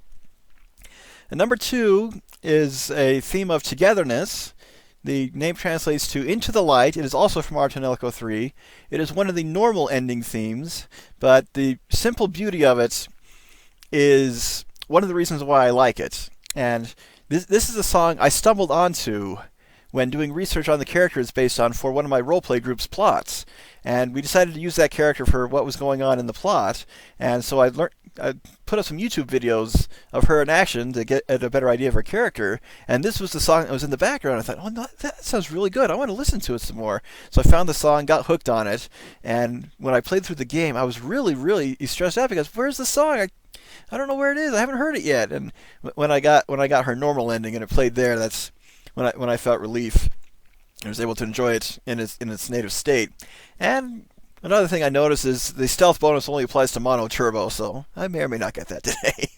And number 2 is a theme of togetherness. The name translates to Into the Light. It is also from our tonelico 3. It is one of the normal ending themes, but the simple beauty of it is one of the reasons why I like it. And this is a song I stumbled onto when doing research on the character it's based on for one of my roleplay group's plots. And we decided to use that character for what was going on in the plot. And so I put up some YouTube videos of her in action to get a better idea of her character. And this was the song that was in the background. I thought, oh, no, that sounds really good. I want to listen to it some more. So I found the song, got hooked on it. And when I played through the game, I was really, really stressed out because where's the song? I don't know where it is. I haven't heard it yet. And when I got her normal ending and it played there, that's when I felt relief. I was able to enjoy it in its native state. And another thing I noticed is the stealth bonus only applies to mono turbo, so I may or may not get that today.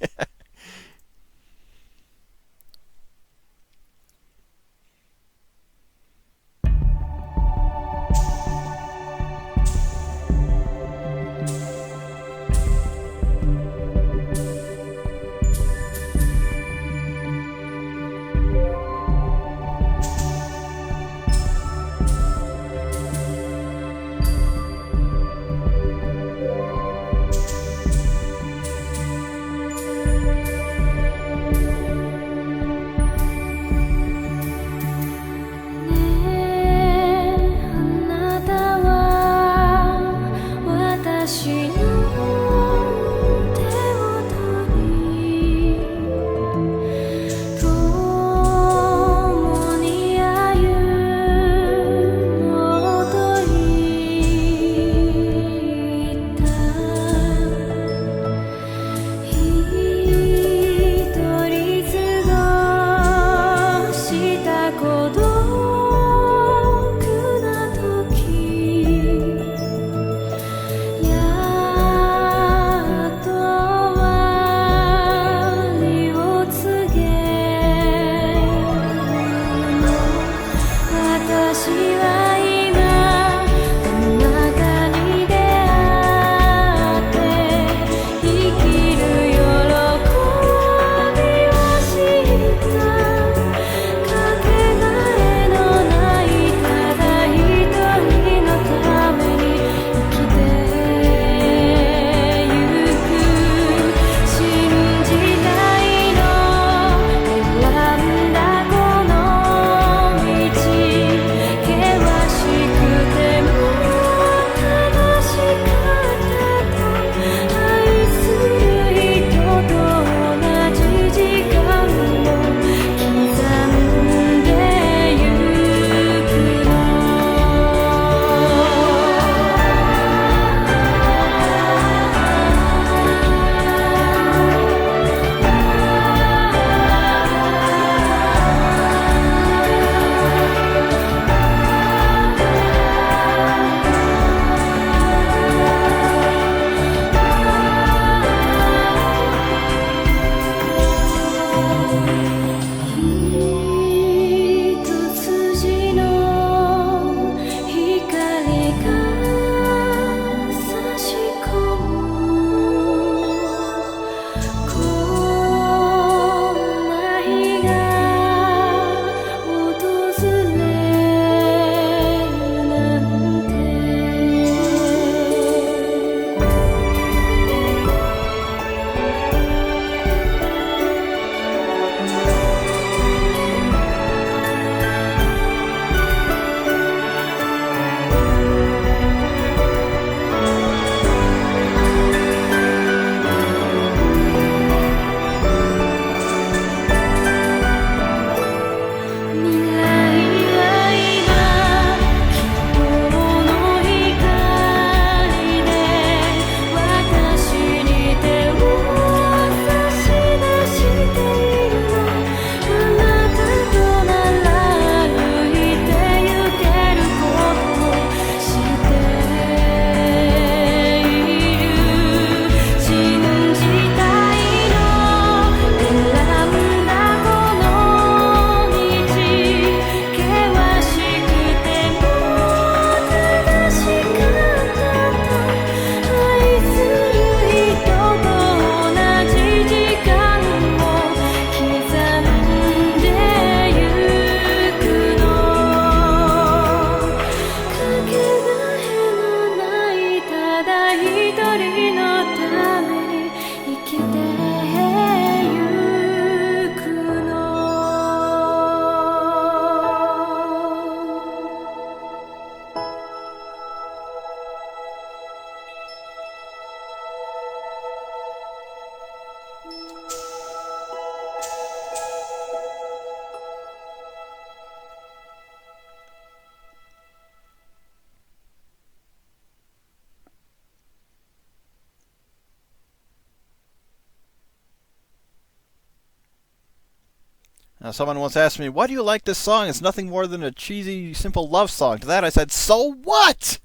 Someone once asked me, why do you like this song? It's nothing more than a cheesy, simple love song. To that I said, so what?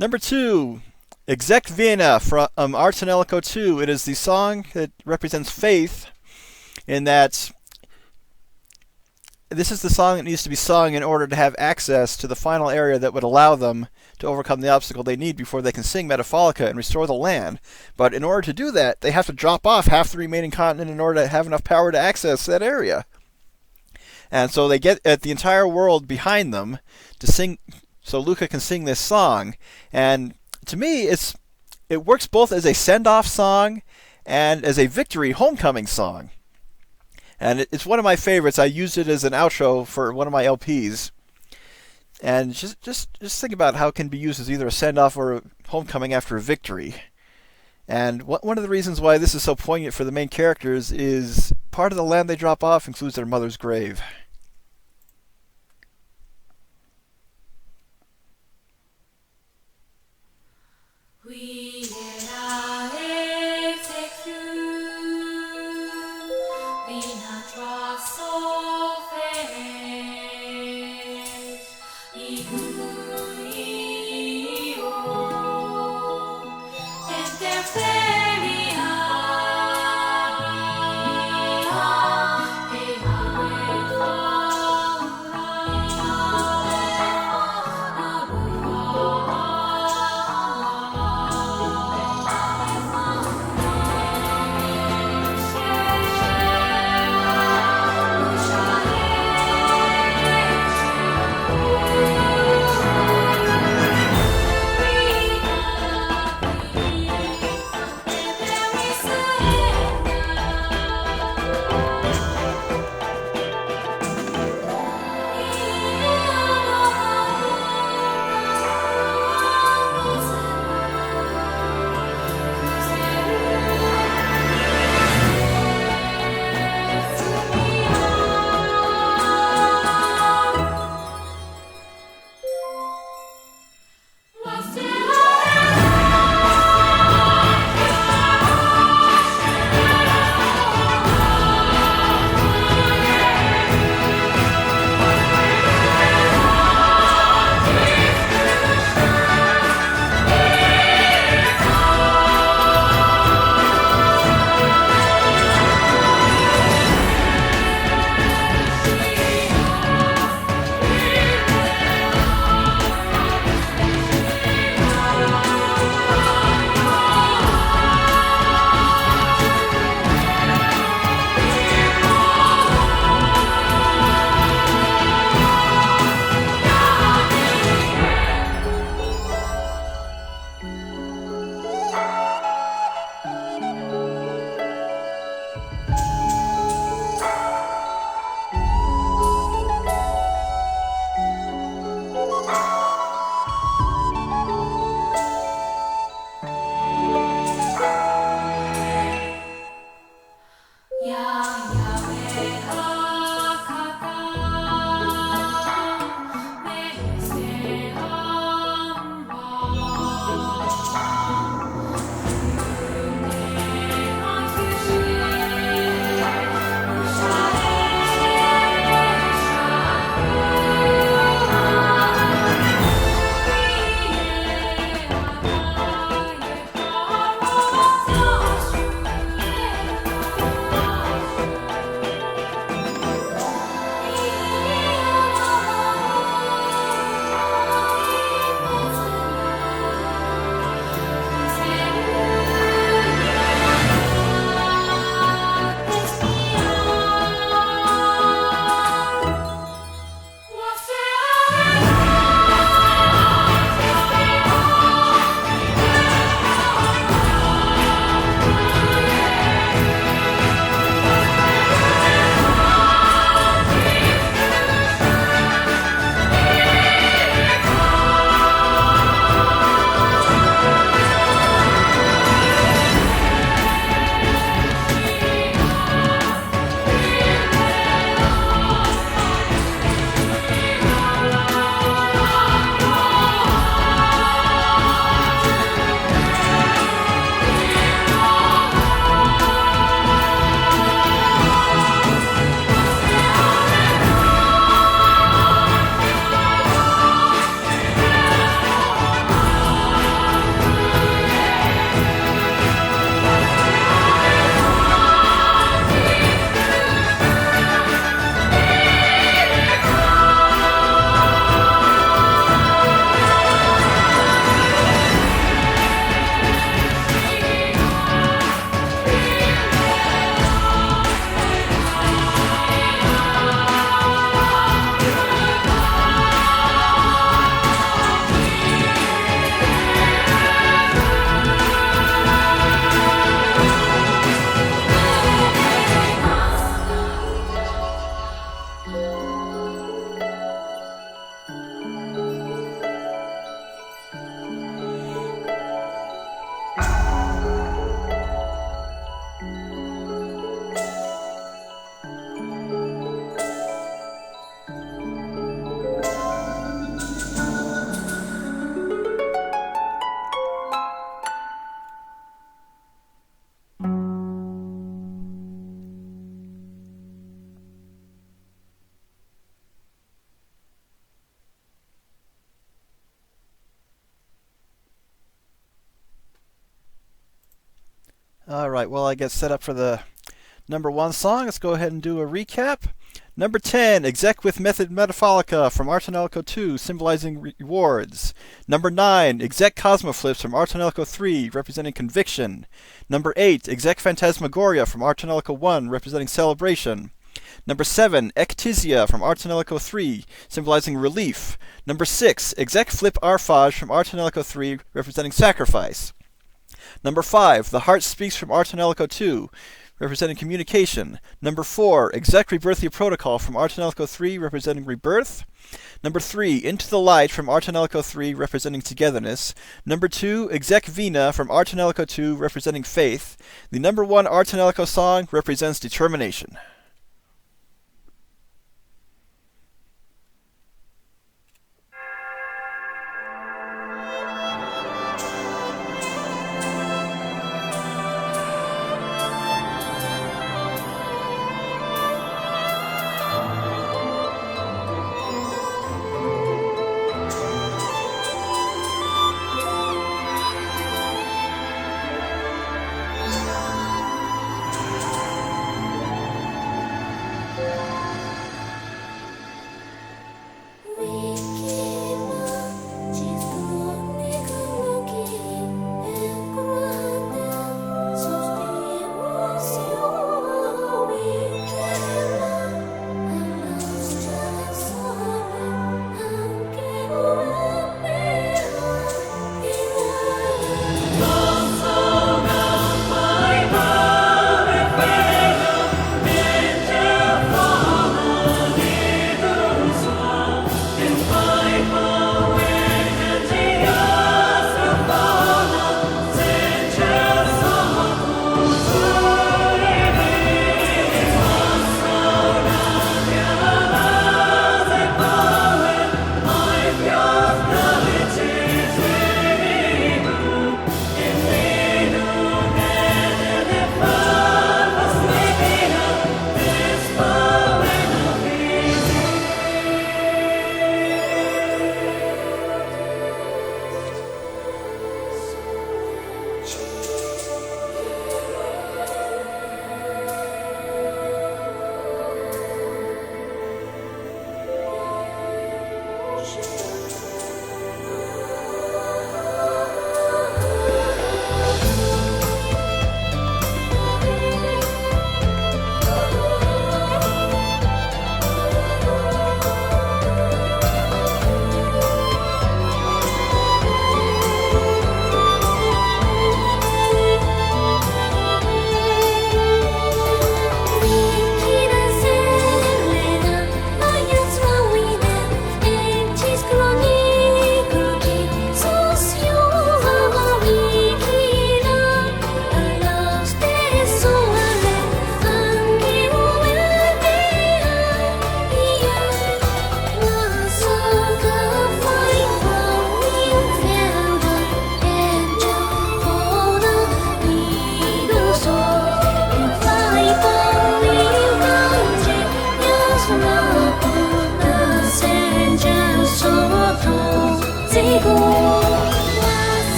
Number 2, Exec Vienna from Ars Tonelico 2. It is the song that represents faith, in that this is the song that needs to be sung in order to have access to the final area that would allow them to overcome the obstacle they need before they can sing Metapholica and restore the land. But in order to do that, they have to drop off half the remaining continent in order to have enough power to access that area. And so they get the entire world behind them to sing, so Luca can sing this song. And to me, it works both as a send-off song and as a victory homecoming song. And it's one of my favorites. I used it as an outro for one of my LPs. And just think about how it can be used as either a send-off or a homecoming after a victory. And one of the reasons why this is so poignant for the main characters is part of the land they drop off includes their mother's grave. Feria, All right, well, I get set up for the number 1 song. Let's go ahead and do a recap. Number 10, Exec with Method Metapholica from Tonelico 2, symbolizing rewards. Number 9, Exec Cosmoflips from Tonelico 3, representing conviction. Number 8, Exec Phantasmagoria from Tonelico 1, representing celebration. Number 7, Ectisia from Tonelico 3, symbolizing relief. Number 6, Exec Flip Arphage from Tonelico 3, representing sacrifice. Number 5, The Heart Speaks from Tonelico 2, representing communication. Number 4, Exec Rebirthia Protocol from Tonelico 3, representing rebirth. Number 3, Into the Light from Tonelico 3, representing togetherness. Number 2, Exec Vina from Tonelico 2, representing faith. The number 1 Tonelico song represents determination.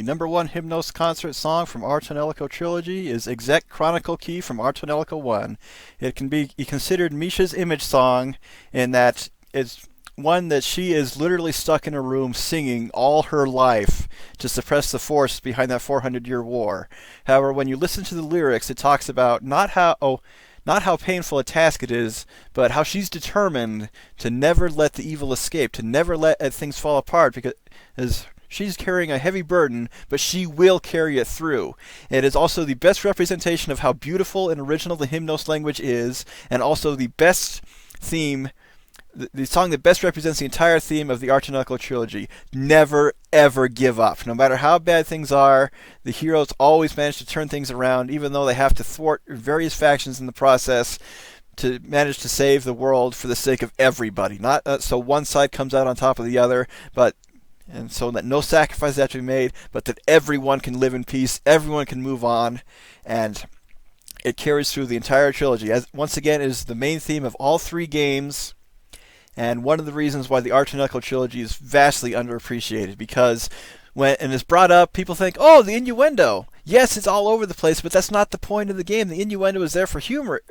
#1 Hymmnos concert song from our tonelico trilogy is Exec Chronicle Key from our tonelico 1. It can be considered Misha's image song in that it's one that she is literally stuck in a room singing all her life to suppress the force behind that 400-year war. However, when you listen to the lyrics, it talks about not how painful a task it is, but how she's determined to never let the evil escape, to never let things fall apart, because she's carrying a heavy burden, but she will carry it through. It is also the best representation of how beautiful and original the Hymmnos language is, and also the best theme, the song that best represents the entire theme of the Our Tonelico trilogy. Never, ever give up. No matter how bad things are, the heroes always manage to turn things around, even though they have to thwart various factions in the process to manage to save the world for the sake of everybody. Not so one side comes out on top of the other, and so that no sacrifices have to be made, but that everyone can live in peace, everyone can move on, and it carries through the entire trilogy. As once again, it is the main theme of all 3 games. And one of the reasons why the Our Tonelico trilogy is vastly underappreciated, because when it's brought up, people think, oh, the innuendo. Yes, it's all over the place, but that's not the point of the game. The innuendo is there for humor.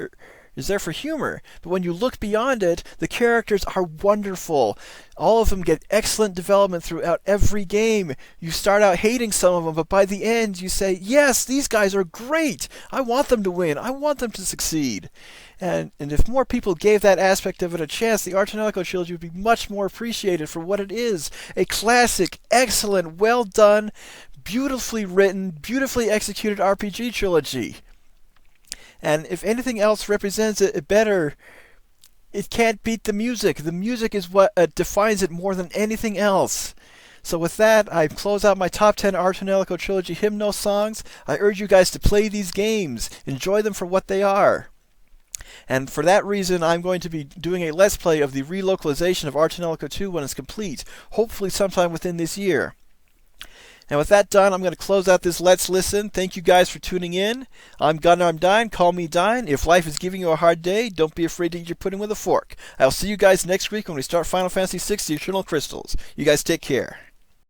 But when you look beyond it, the characters are wonderful. All of them get excellent development throughout every game. You start out hating some of them, but by the end you say, yes, these guys are great. I want them to win. I want them to succeed. And if more people gave that aspect of it a chance, the Our Tonelico trilogy would be much more appreciated for what it is. A classic, excellent, well done, beautifully written, beautifully executed RPG trilogy. And if anything else represents it better, it can't beat the music. The music is what defines it more than anything else. So with that, I close out my top 10 Our Tonelico trilogy Hymmnos songs. I urge you guys to play these games. Enjoy them for what they are. And for that reason, I'm going to be doing a Let's Play of the relocalization of Our Tonelico 2 when it's complete, hopefully sometime within this year. And with that done, I'm going to close out this Let's Listen. Thank you guys for tuning in. I'm Gunnar, I'm Dine. Call me Dine. If life is giving you a hard day, don't be afraid to eat your pudding with a fork. I'll see you guys next week when we start Final Fantasy VI: The Eternal Crystals. You guys take care.